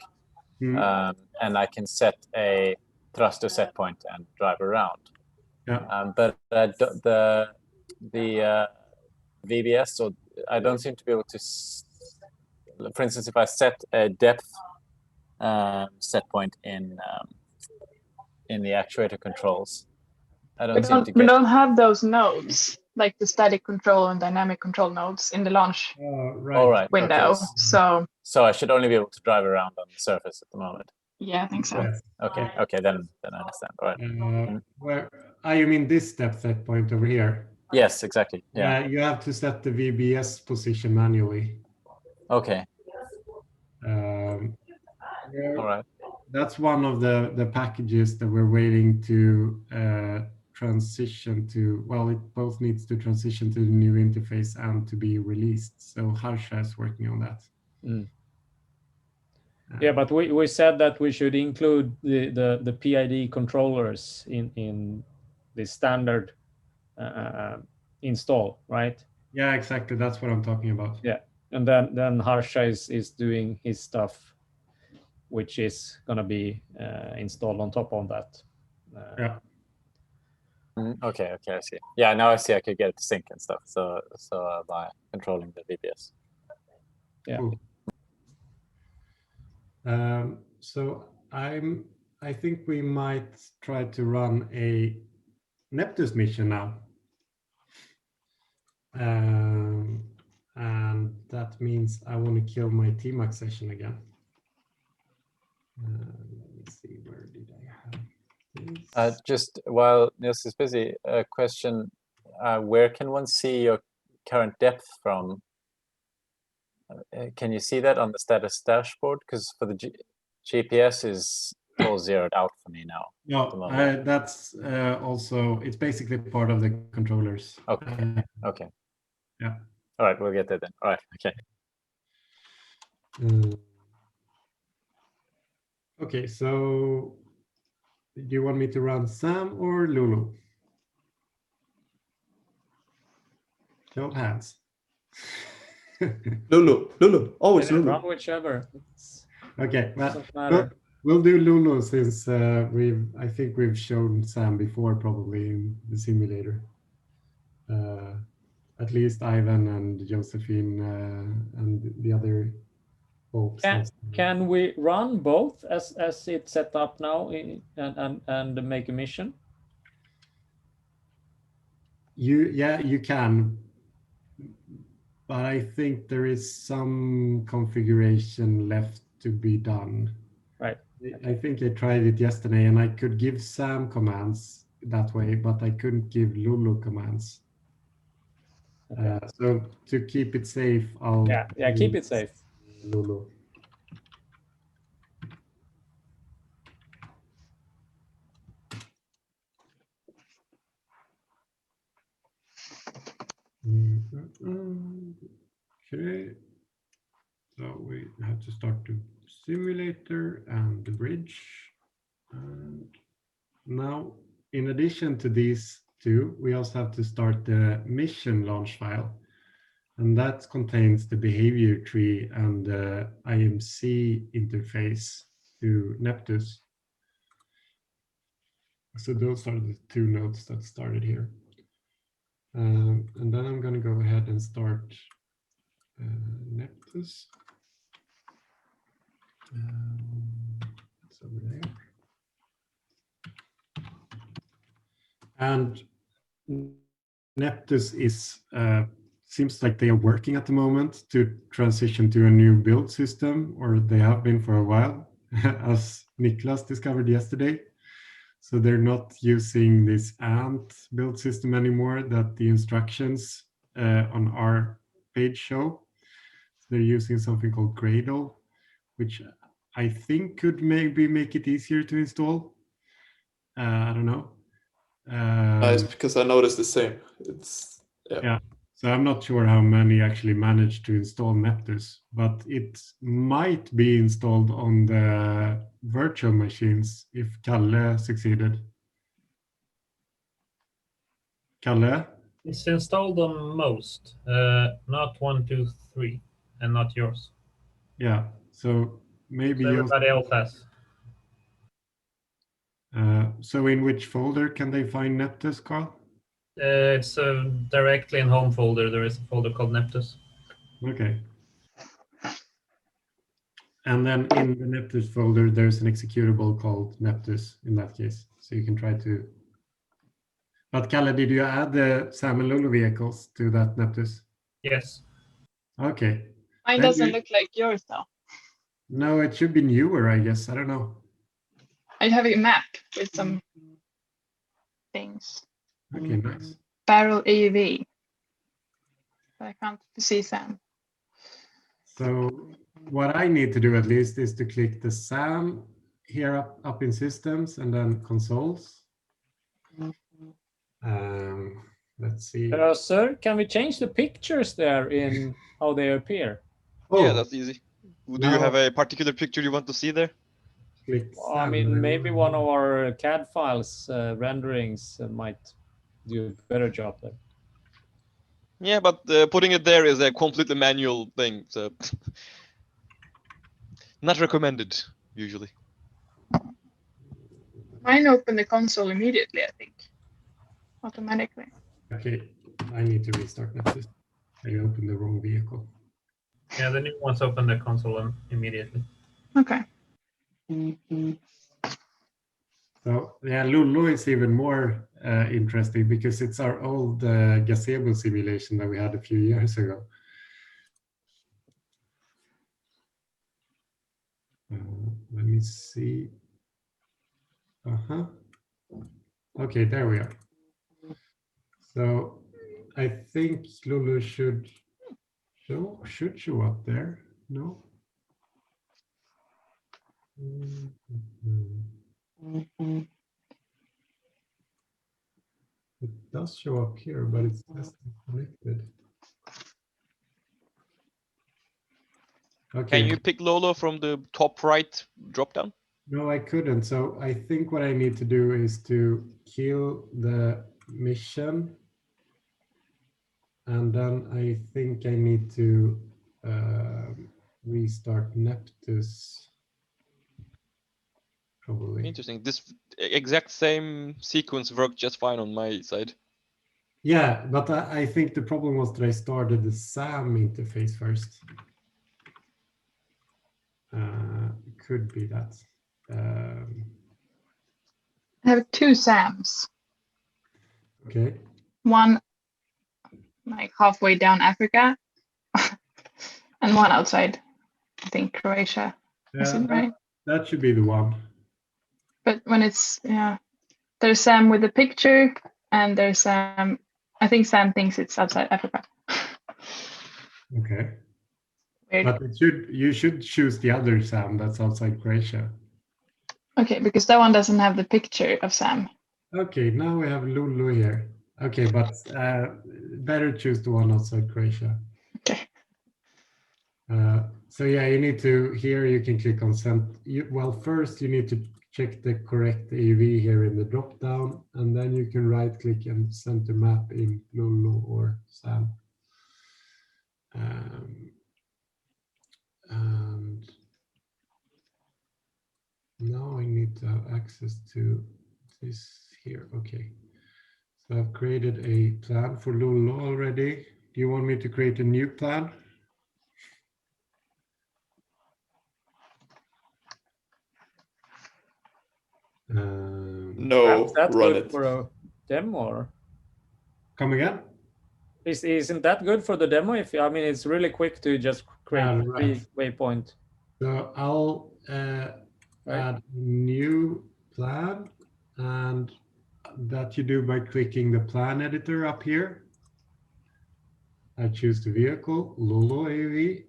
and I can set a thruster set point and drive around. Yeah. But the VBS, or I don't seem to be able to. For instance, if I set a depth set point in in the actuator controls. I don't seem to We get. don't have those nodes, like the static control and dynamic control nodes in the launch Right. All right. window. Okay. So I should only be able to drive around on the surface at the moment. yeah, I think so. Yes. Okay. Okay. Then I understand. All right. Where you mean this depth set point over here? Yes. Exactly. Yeah. You have to set the VBS position manually. Okay. All right. That's one of the packages that we're waiting to transition to. Well, it both needs to transition to the new interface and to be released. So Harsha is working on that. Yeah, but we said that we should include the PID controllers in the standard install, right? Yeah, exactly. That's what I'm talking about. Yeah, and then Harsha is doing his stuff, which is gonna be installed on top of that. Yeah. Okay. I see. Yeah, now I see I could get it to sync and stuff. So by controlling the VBS. Yeah. Cool. So I think we might try to run a Neptune mission now. And that means I want to kill my TMAX session again. Let me see, where did I have this? Just while Niels is busy, a question: where can one see your current depth from? Can you see that on the status dashboard? Because for the GPS is all zeroed out for me now. No, that's also, it's basically part of the controllers. Okay. Okay. Yeah. All right, we'll get there then. All right. Okay. Okay, so do you want me to run Sam or Lulu? Show of hands. Lulu, always Lulu. Run whichever. Okay, Doesn't matter. we'll do Lulu since I think we've shown Sam before, probably in the simulator. At least Ivan and Josephine and the other folks. Can we run both as it's set up now and make a mission? You can, but I think there is some configuration left to be done. Right. I think I tried it yesterday, and I could give Sam commands that way, but I couldn't give Lulu commands. Okay. So to keep it safe, I'll keep it safe. Lulu. Okay, so we have to start the simulator and the bridge. And now, in addition to these two, we also have to start the mission launch file. And that contains the behavior tree and the IMC interface to Neptune. So those are the two nodes that started here. And then I'm going to go ahead and start Neptune. It's over there. And Neptune is seems like they are working at the moment to transition to a new build system, or they have been for a while, as Niklas discovered yesterday. So they're not using this Ant build system anymore that the instructions on our page show. So they're using something called Gradle, which I think could maybe make it easier to install. I don't know. It's because I noticed the same. It's yeah. So I'm not sure how many actually managed to install Neptune, but it might be installed on the virtual machines if Kalle succeeded. Kalle? It's installed on most, not 1, 2, 3, and not yours. Yeah, so maybe so everybody else has. So in which folder can they find Neptune, Carl? It's directly in home folder. There is a folder called Neptune. Okay. And then in the Neptus folder, there's an executable called Neptus in that case. So you can try to. But Kalle, did you add the Sam and Lulu vehicles to that Neptus? Yes. Okay. Mine Then doesn't look like yours though. No, it should be newer, I guess. I don't know. I have a map with some things. Okay, nice. Barrel AUV. But I can't see Sam. So what I need to do at least is to click the SAM here up in systems and then consoles. Let's see. Sir, can we change the pictures there in how they appear? Yeah, Oh, that's easy. Do now you have a particular picture you want to see there? click Well, I SAM. mean, maybe one of our CAD files renderings might do a better job there. Yeah, but putting it there is a completely manual thing, so not recommended usually. Mine opened the console immediately, I think. Automatically. Okay, I need to restart Neptus. I opened the wrong vehicle. Yeah, the new ones open the console immediately. Okay. So yeah, Lulu is even more interesting because it's our old gazebo simulation that we had a few years ago. Let me see. Okay, there we are. So I think Lulu should show up there. No. It does show up here, but it's just connected. Okay. Can you pick Lolo from the top right dropdown? No, I couldn't. So I think what I need to do is to kill the mission. And then I think I need to restart Neptus. Probably. Interesting. This exact same sequence worked just fine on my side. Yeah, but I think the problem was that I started the SAM interface first. Could be that. I have two SAMs. Okay. One like halfway down Africa and one outside, I think Croatia. Is it right? That should be the one. But when it's, there's Sam with a picture and there's Sam, I think Sam thinks it's outside Africa. Okay. Weird. But you should choose the other Sam that's outside Croatia. Okay, because that one doesn't have the picture of Sam. Okay, now we have Lulu here. Okay, but better choose the one outside Croatia. Okay. So yeah, you need to, here you can click on send. Well, first you need to check the correct AUV here in the drop down, and then you can right click and center map in Lulu or Sam. And now I need to have access to this here. Okay. So I've created a plan for Lulu already. Do you want me to create a new plan? No, That's run good it. for a demo. Or Come again? isn't that good for the demo? If I mean, it's really quick to just create right. waypoint. So I'll add a new plan, and that you do by clicking the plan editor up here. I choose the vehicle, Lulu AUV,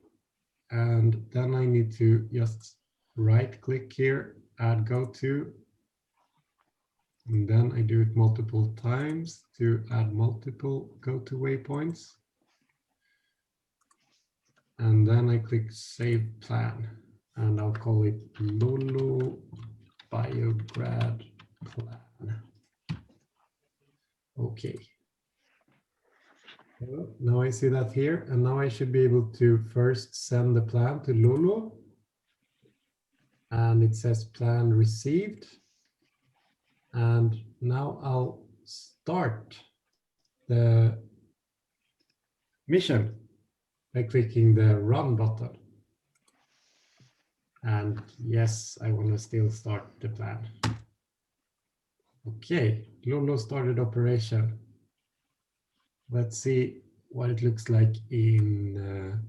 and then I need to just right click here, add go to, and then I do it multiple times to add multiple go to waypoints. And then I click save plan, and I'll call it Lulu Biograd plan. Okay. So now I see that here, and now I should be able to first send the plan to Lulu. And it says plan received. And now I'll start the mission by clicking the run button. And yes, I want to still start the plan. Okay, Lulu started operation. Let's see what it looks like in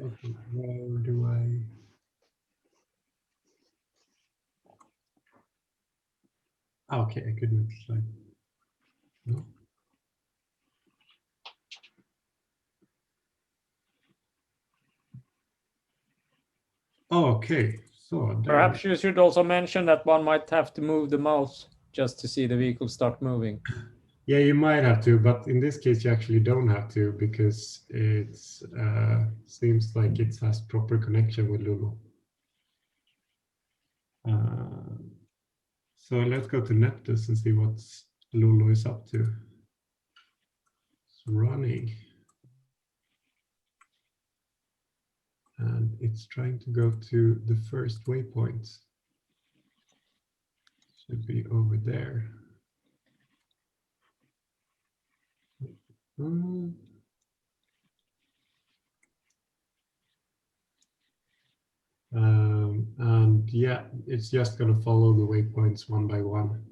okay, where do I? Okay, I couldn't slide. No. Okay, so there. Perhaps you should also mention that one might have to move the mouse just to see the vehicle start moving. Yeah, you might have to, but in this case, you actually don't have to because it seems like it has proper connection with Lulu. So let's go to Neptus and see what Lulu is up to. It's running. And it's trying to go to the first waypoint. Should be over there. And yeah, it's just going to follow the waypoints one by one.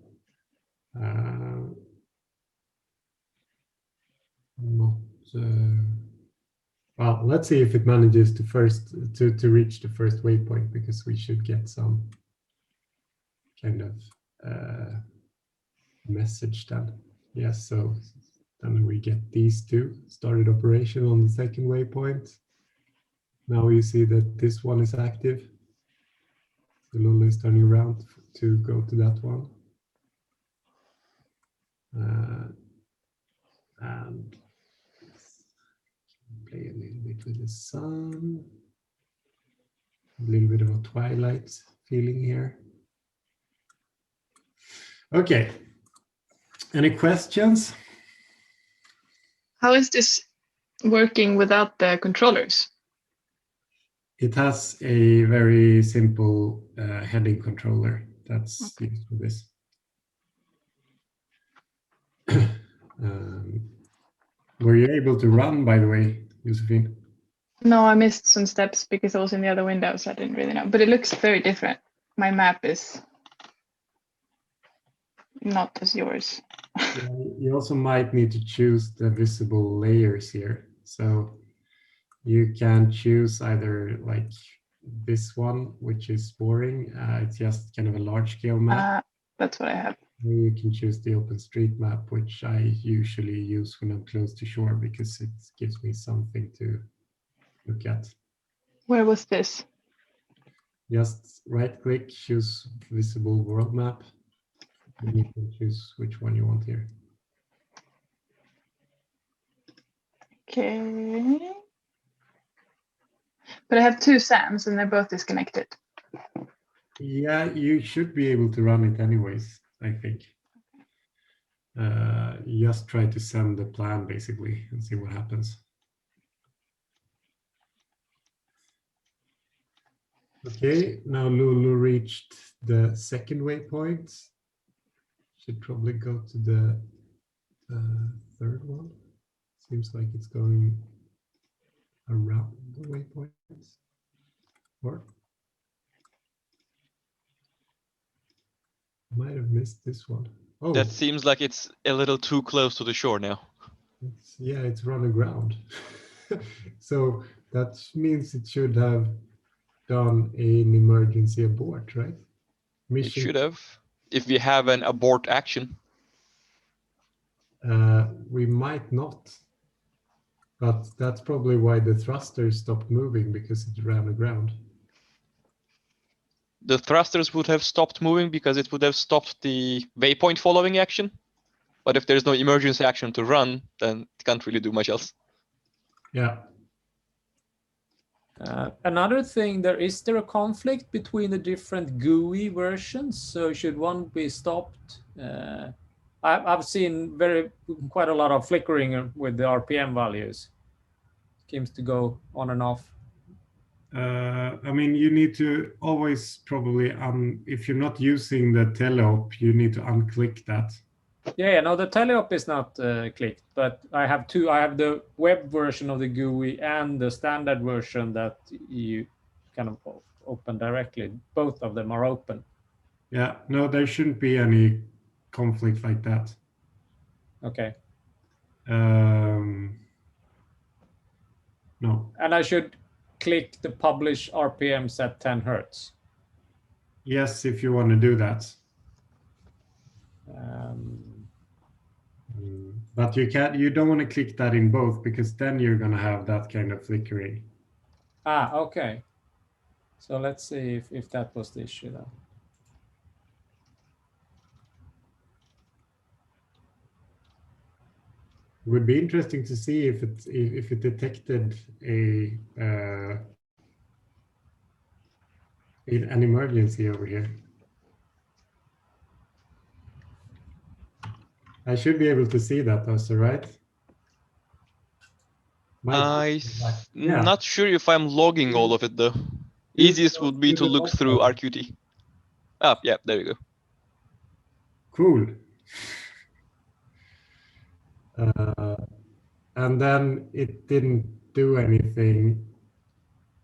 Well, let's see if it manages to reach the first waypoint, because we should get some kind of message then. Yes, so then we get these two started operation on the second waypoint. Now you see that this one is active. So Lulu is turning around to go to that one. And play a little bit with the sun. A little bit of a twilight feeling here. Okay. Any questions? How is this working without the controllers? It has a very simple heading controller that's used for this. Were you able to run, by the way, Josephine? No, I missed some steps because I was in the other window, so I didn't really know. But it looks very different. My map is not as yours. You also might need to choose the visible layers here. So you can choose either like this one, which is boring. It's just kind of a large scale map. That's what I have. Or you can choose the OpenStreetMap, which I usually use when I'm close to shore because it gives me something to look at. Where was this? Just right click, choose visible world map. And you can choose which one you want here. Okay. But I have two SAMs and they're both disconnected. Yeah, you should be able to run it anyways, I think. Just try to send the plan basically and see what happens. Okay, now Lulu reached the second waypoint. Should probably go to the third one. Seems like it's going around the waypoints. Or might have missed this one. Oh, That seems like it's a little too close to the shore now. it's run aground. So that means it should have done an emergency abort, right? It should have. If we have an abort action. We might not. But that's probably why the thrusters stopped moving, because it ran aground. The thrusters would have stopped moving because it would have stopped the waypoint following action. But if there's no emergency action to run, then it can't really do much else. Yeah. Another thing, is there a conflict between the different GUI versions? So should one be stopped? I've seen quite a lot of flickering with the RPM values. Seems to go on and off. I mean, you need to always probably, if you're not using the telop, you need to unclick that Yeah, no, the telop is not clicked, but I have two. I have the web version of the GUI and the standard version that you kind of open directly. Both of them are open. Yeah, no, there shouldn't be any conflict like that. Okay. No. And I should click the publish RPMs at 10 Hertz. Yes, if you want to do that. But you can't. You don't want to click that in both because then you're going to have that kind of flickering. Ah, okay. So let's see if that was the issue then. It would be interesting to see if it detected an emergency over here. I should be able to see that also, right? Yeah. Not sure if I'm logging all of it though. Easiest would be to look through RQT. Ah, yeah, there you go. Cool. And then it didn't do anything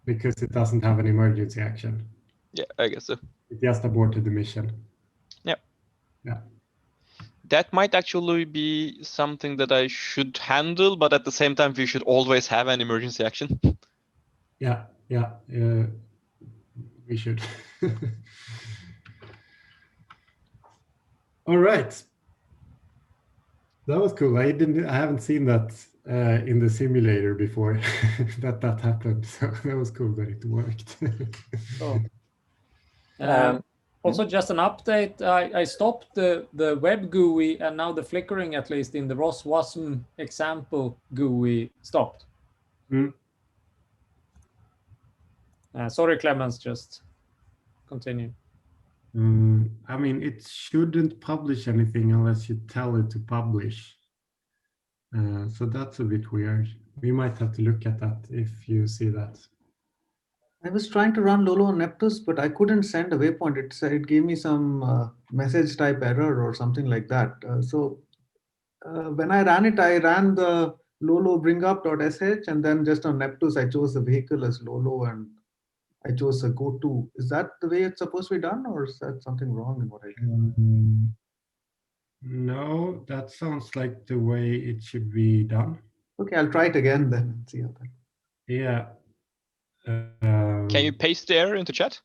because it doesn't have an emergency action. Yeah, I guess so. It just aborted the mission. Yeah. Yeah. That might actually be something that I should handle, but at the same time, we should always have an emergency action. Yeah, we should. All right. That was cool. I haven't seen that in the simulator before that happened. So that was cool that it worked. Also, just an update. I stopped the web GUI, and now the flickering, at least in the ROS WASM example GUI, stopped. Sorry, Clemens. Just continue. I mean, it shouldn't publish anything unless you tell it to publish. So that's a bit weird. We might have to look at that if you see that. I was trying to run Lolo on Neptus, but I couldn't send a waypoint. It gave me some message type error or something like that. So when I ran it, I ran the Lolo bringup.sh, and then just on Neptus, I chose the vehicle as Lolo and I chose a go-to. Is that the way it's supposed to be done, or is that something wrong in what I did? No, that sounds like the way it should be done. Okay, I'll try it again then and see how that. Yeah. Can you paste the error into chat?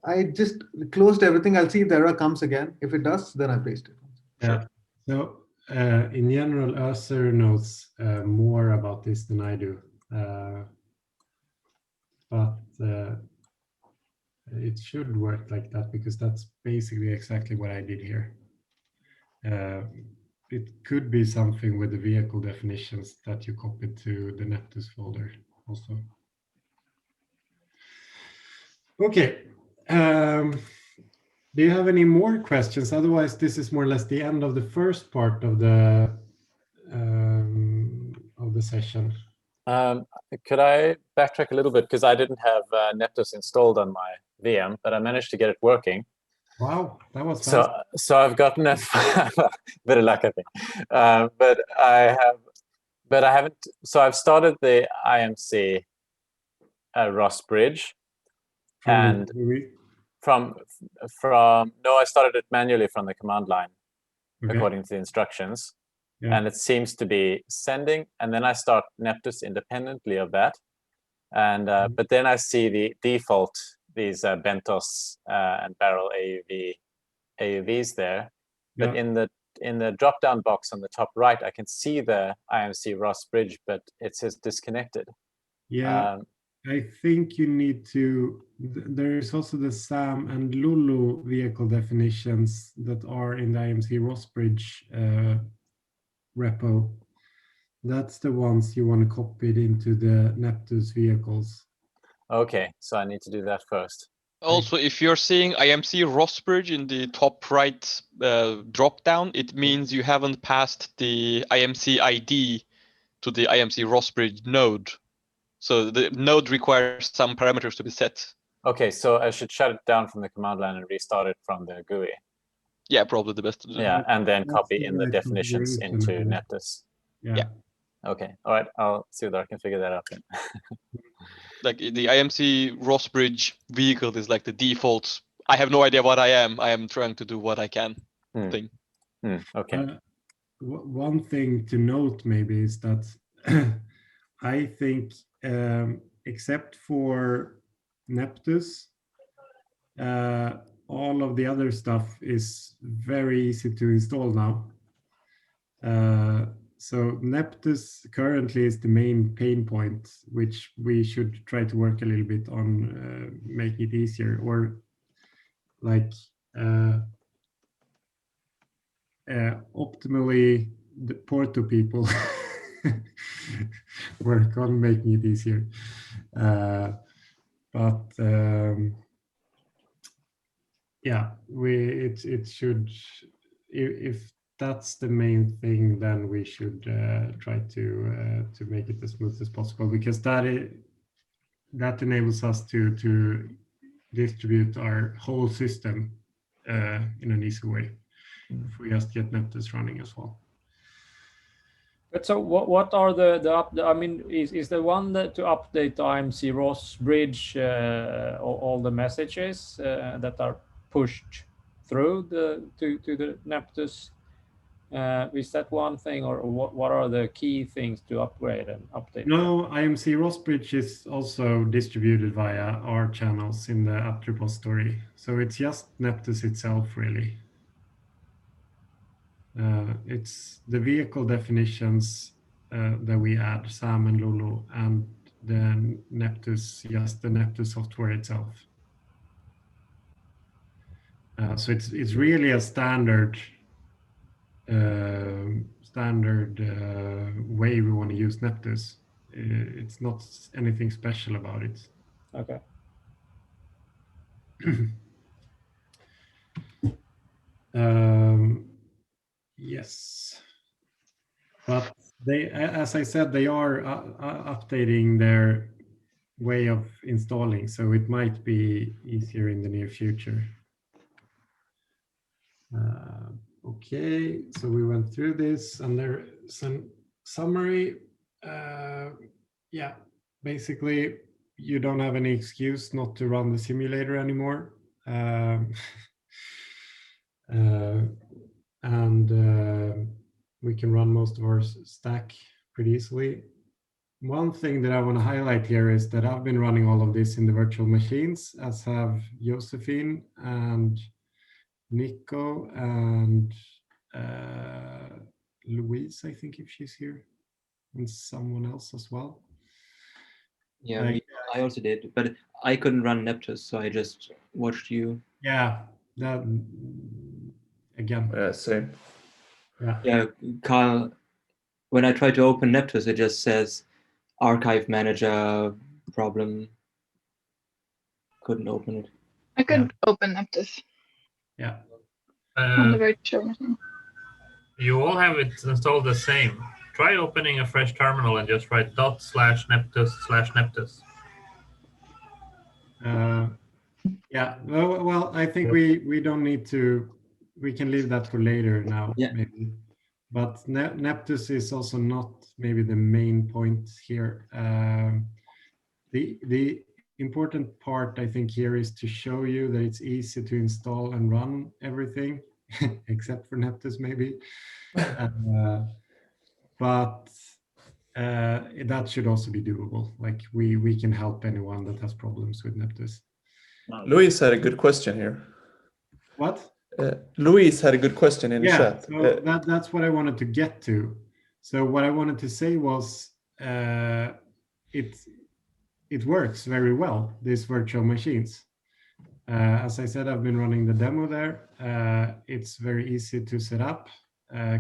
I just closed everything. I'll see if the error comes again. If it does, then I paste it. Yeah. So in general, Özer knows more about this than I do. But it should work like that because that's basically exactly what I did here. It could be something with the vehicle definitions that you copied to the Neptus folder also. Okay. Do you have any more questions? Otherwise, this is more or less the end of the first part of the session. Could I backtrack a little bit because I didn't have Neptus installed on my VM, but I managed to get it working. Wow, that was fast. So I've gotten it. Bit of luck, I think. But I haven't. So I've started the IMC ROS bridge, and from I started it manually from the command line, according to the instructions. Yeah. And it seems to be sending, and then I start Neptus independently of that, and but then I see the default, these Bentos and Barrel AUVs there, but in the drop-down box on the top right, I can see the IMC ROS bridge, but it says disconnected. Yeah, I think you need to. There is also the SAM and Lulu vehicle definitions that are in the IMC ROS bridge repo. That's the ones you want to copy into the Neptus vehicles. Okay, so I need to do that first. Also, if you're seeing IMC ROS bridge in the top right drop down, it means you haven't passed the IMC ID to the IMC ROS bridge node. So the node requires some parameters to be set. Okay, so I should shut it down from the command line and restart it from the GUI. Yeah, probably the best to do. Yeah, and then That's copy the in the right definitions into configuration, I think. Neptus. Yeah. Okay, all right, I'll see whether I can figure that out then. Like the IMC ROS bridge vehicle is like the default. I have no idea what I am trying to do what I can thing. Okay. One thing to note maybe is that I think except for Neptus, all of the other stuff is very easy to install now. So Neptus currently is the main pain point, which we should try to work a little bit on making it easier, or like optimally the Porto people work on making it easier. But yeah, it should, if that's the main thing, then we should try to make it as smooth as possible, because that enables us to distribute our whole system in an easy way. If we just get Neptus running as well. But so what are the I mean, is the one that to update the IMC ROS bridge all the messages that are pushed through to the Neptus? Is that one thing, or what are the key things to upgrade and update? No, IMC ROS bridge is also distributed via our channels in the app repository. So it's just Neptus itself, really. It's the vehicle definitions that we add, Sam and Lulu, and then Neptus, just the Neptus software itself. So it's really a standard way we want to use Neptus. It's not anything special about it. Okay. Yes, but they, as I said, they are updating their way of installing, so it might be easier in the near future. Okay, so we went through this, and there's a summary. Yeah, basically, you don't have any excuse not to run the simulator anymore. We can run most of our stack pretty easily. One thing that I want to highlight here is that I've been running all of this in the virtual machines, as have Josephine and Nico and Louise, I think, if she's here, and someone else as well. Yeah, I also did, but I couldn't run Neptus, so I just watched you. Yeah, that again. Yeah, same. Yeah, Kyle, when I try to open Neptus, it just says archive manager problem. Couldn't open it. I could open Neptus Yeah. on the virtual machine. You all have it installed the same. Try opening a fresh terminal and just write ./neptus/neptus. Yeah, well, I think we don't need to, we can leave that for later now, maybe. But Neptus is also not maybe the main point here. The important part, I think, here is to show you that it's easy to install and run everything, except for Neptus, maybe. But that should also be doable. Like we can help anyone that has problems with Neptus. Luis had a good question here. What? Luis had a good question in the chat. So that's what I wanted to get to. So what I wanted to say was it works very well, these virtual machines. As I said, I've been running the demo there. It's very easy to set up.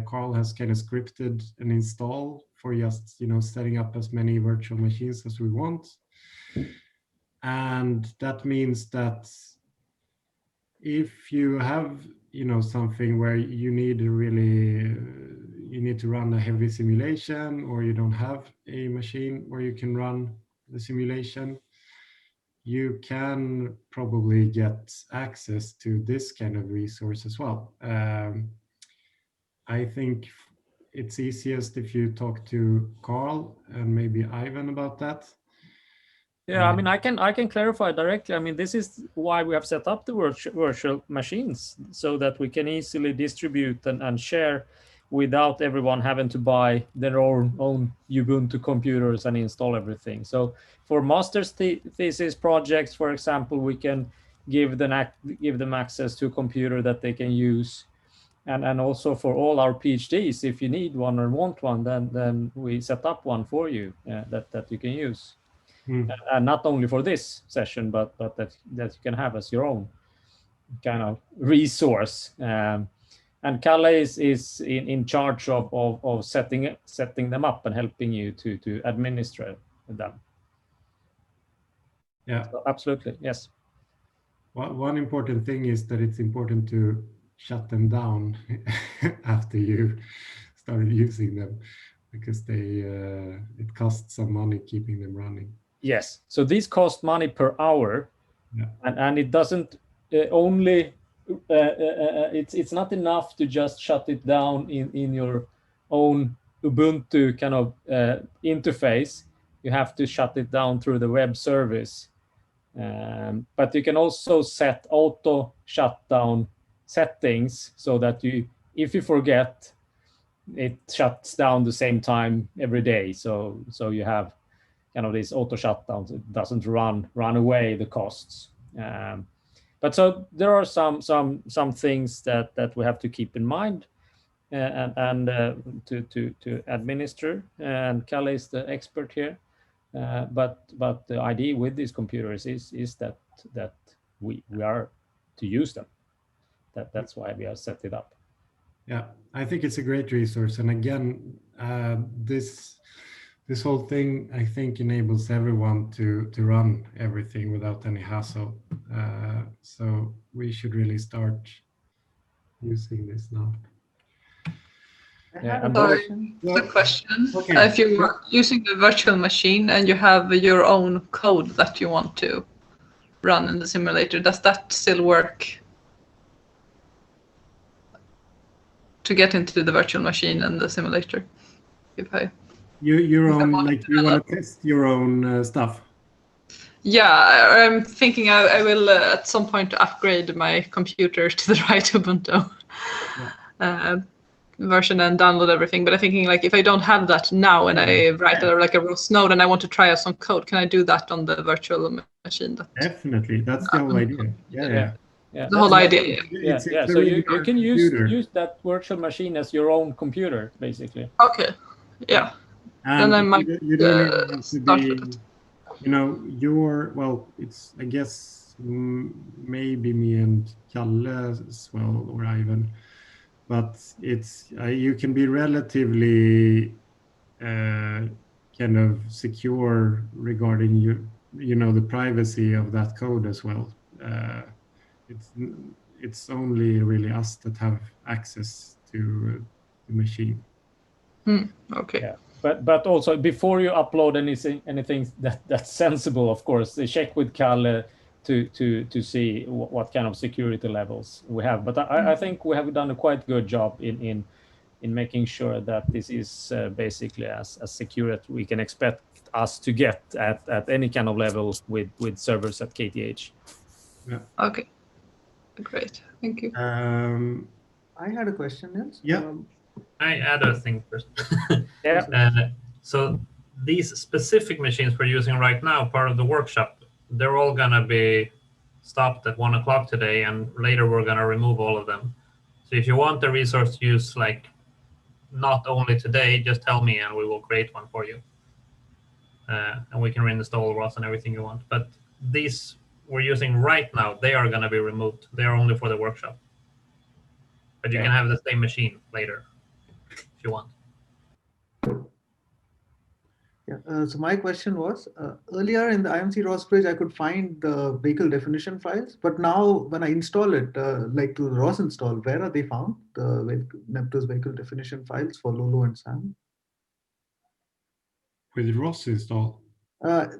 Carl has kind of scripted an install for just setting up as many virtual machines as we want. And that means that if you have something where you need to run a heavy simulation, or you don't have a machine where you can run the simulation, you can probably get access to this kind of resource as well. I think it's easiest if you talk to Carl and maybe Ivan about that. Yeah, I mean, I can clarify directly. I mean, this is why we have set up the virtual machines, so that we can easily distribute and share without everyone having to buy their own Ubuntu computers and install everything. So for master's thesis projects, for example, we can give them access to a computer that they can use. And also for all our PhDs, if you need one or want one, then we set up one for you that you can use. And not only for this session, but that you can have as your own kind of resource. And Kalle is in charge of setting them up and helping you to administer them. Yeah, so absolutely, yes. One important thing is that it's important to shut them down after you started using them, because it costs some money keeping them running. Yes, so these cost money per hour. Yeah. And it doesn't only it's not enough to just shut it down in your own Ubuntu kind of interface. You have to shut it down through the web service. But you can also set auto shutdown settings, so that if you forget, it shuts down the same time every day. So you have kind of these auto shutdowns. It doesn't run away the costs. But so there are some things that we have to keep in mind and to administer. And Kalle is the expert here. But the idea with these computers is that we are to use them. That's why we have set it up. Yeah, I think it's a great resource. And again, this whole thing, I think, enables everyone to run everything without any hassle. So we should really start using this now. Sorry, the question. Okay. If you're using the virtual machine and you have your own code that you want to run in the simulator, does that still work to get into the virtual machine and the simulator? Your own, like you want to test your own stuff? Yeah, I'm thinking I will at some point upgrade my computer to the right Ubuntu version and download everything. But I'm thinking, like, if I don't have that now and I write like a ROS node and I want to try out some code, can I do that on the virtual machine? Definitely, that's the whole idea. Yeah. The whole idea. Yeah. So you can use that virtual machine as your own computer, basically. Okay. Yeah. And then I might you don't even have to be, it's, I guess, maybe me and Kalle as well, or Ivan, but it's you can be relatively kind of secure regarding the privacy of that code as well. It's only really us that have access to the machine. Okay. Yeah. But also, before you upload anything that's sensible, of course, they check with Kalle to see what kind of security levels we have. But I think we have done a quite good job in making sure that this is basically as secure as we can expect us to get at any kind of level with servers at KTH. Yeah. Okay. Great. Thank you. I had a question, Nils. Yeah. I add a thing first. Yeah. So these specific machines we're using right now, part of the workshop, they're all gonna be stopped at 1 o'clock today, and later we're gonna remove all of them. So if you want the resource use, like, not only today, just tell me and we will create one for you. And we can reinstall ROS and everything you want. But these we're using right now, they are gonna be removed. They are only for the workshop. But you can have the same machine later if you want. Yeah. So my question was, earlier in the IMC ROS bridge, I could find the vehicle definition files, but now when I install it, like to ROS install, where are they found? The Neptus vehicle definition files for Lolo and Sam? With ROS install?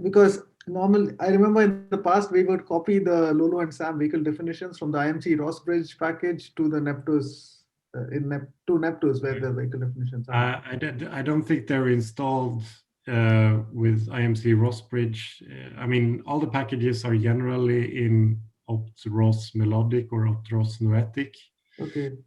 Because I remember in the past we would copy the Lolo and SAM vehicle definitions from the IMC ROS bridge package to the Neptus to Neptus where the vehicle definitions are. I don't think they're installed with IMC ROS bridge. I mean, all the packages are generally in opt-ROS melodic or opt-ROS noetic. Okay.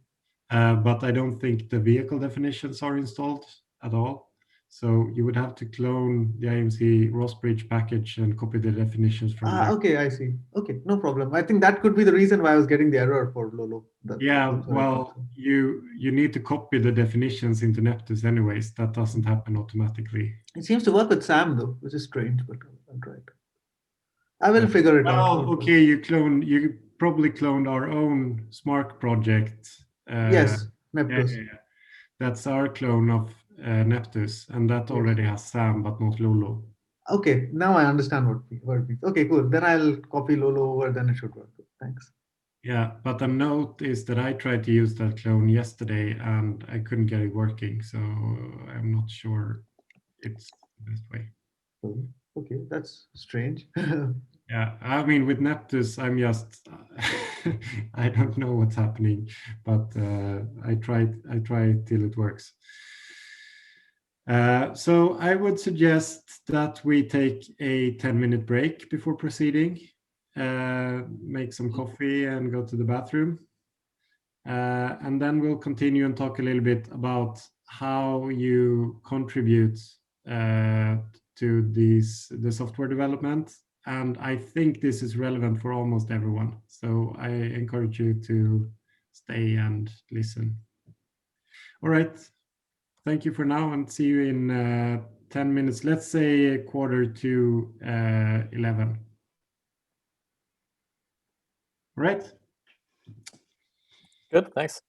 But I don't think the vehicle definitions are installed at all. So you would have to clone the IMC ROS bridge package and copy the definitions from there. Okay, I see. Okay, no problem. I think that could be the reason why I was getting the error for Lolo. Yeah, well, you need to copy the definitions into Neptus anyways. That doesn't happen automatically. It seems to work with SAM though, which is strange, but I'll try it. I will figure it out. Oh, okay. You probably cloned our own SMARC project. Yes, Neptus. Yeah. That's our clone of Neptus, and that already has SAM, but not Lolo. Okay, now I understand what it means. Okay, cool. Then I'll copy Lolo over, then it should work. Thanks. Yeah, but a note is that I tried to use that clone yesterday and I couldn't get it working, so I'm not sure it's the best way. Okay, that's strange. Yeah, I mean, with Neptus, I'm just, I don't know what's happening, but I try till it works. So I would suggest that we take a 10-minute break before proceeding, make some coffee and go to the bathroom. And then we'll continue and talk a little bit about how you contribute to the software development. And I think this is relevant for almost everyone. So I encourage you to stay and listen. All right. Thank you for now and see you in 10 minutes. Let's say 11:45. All right. Good, thanks.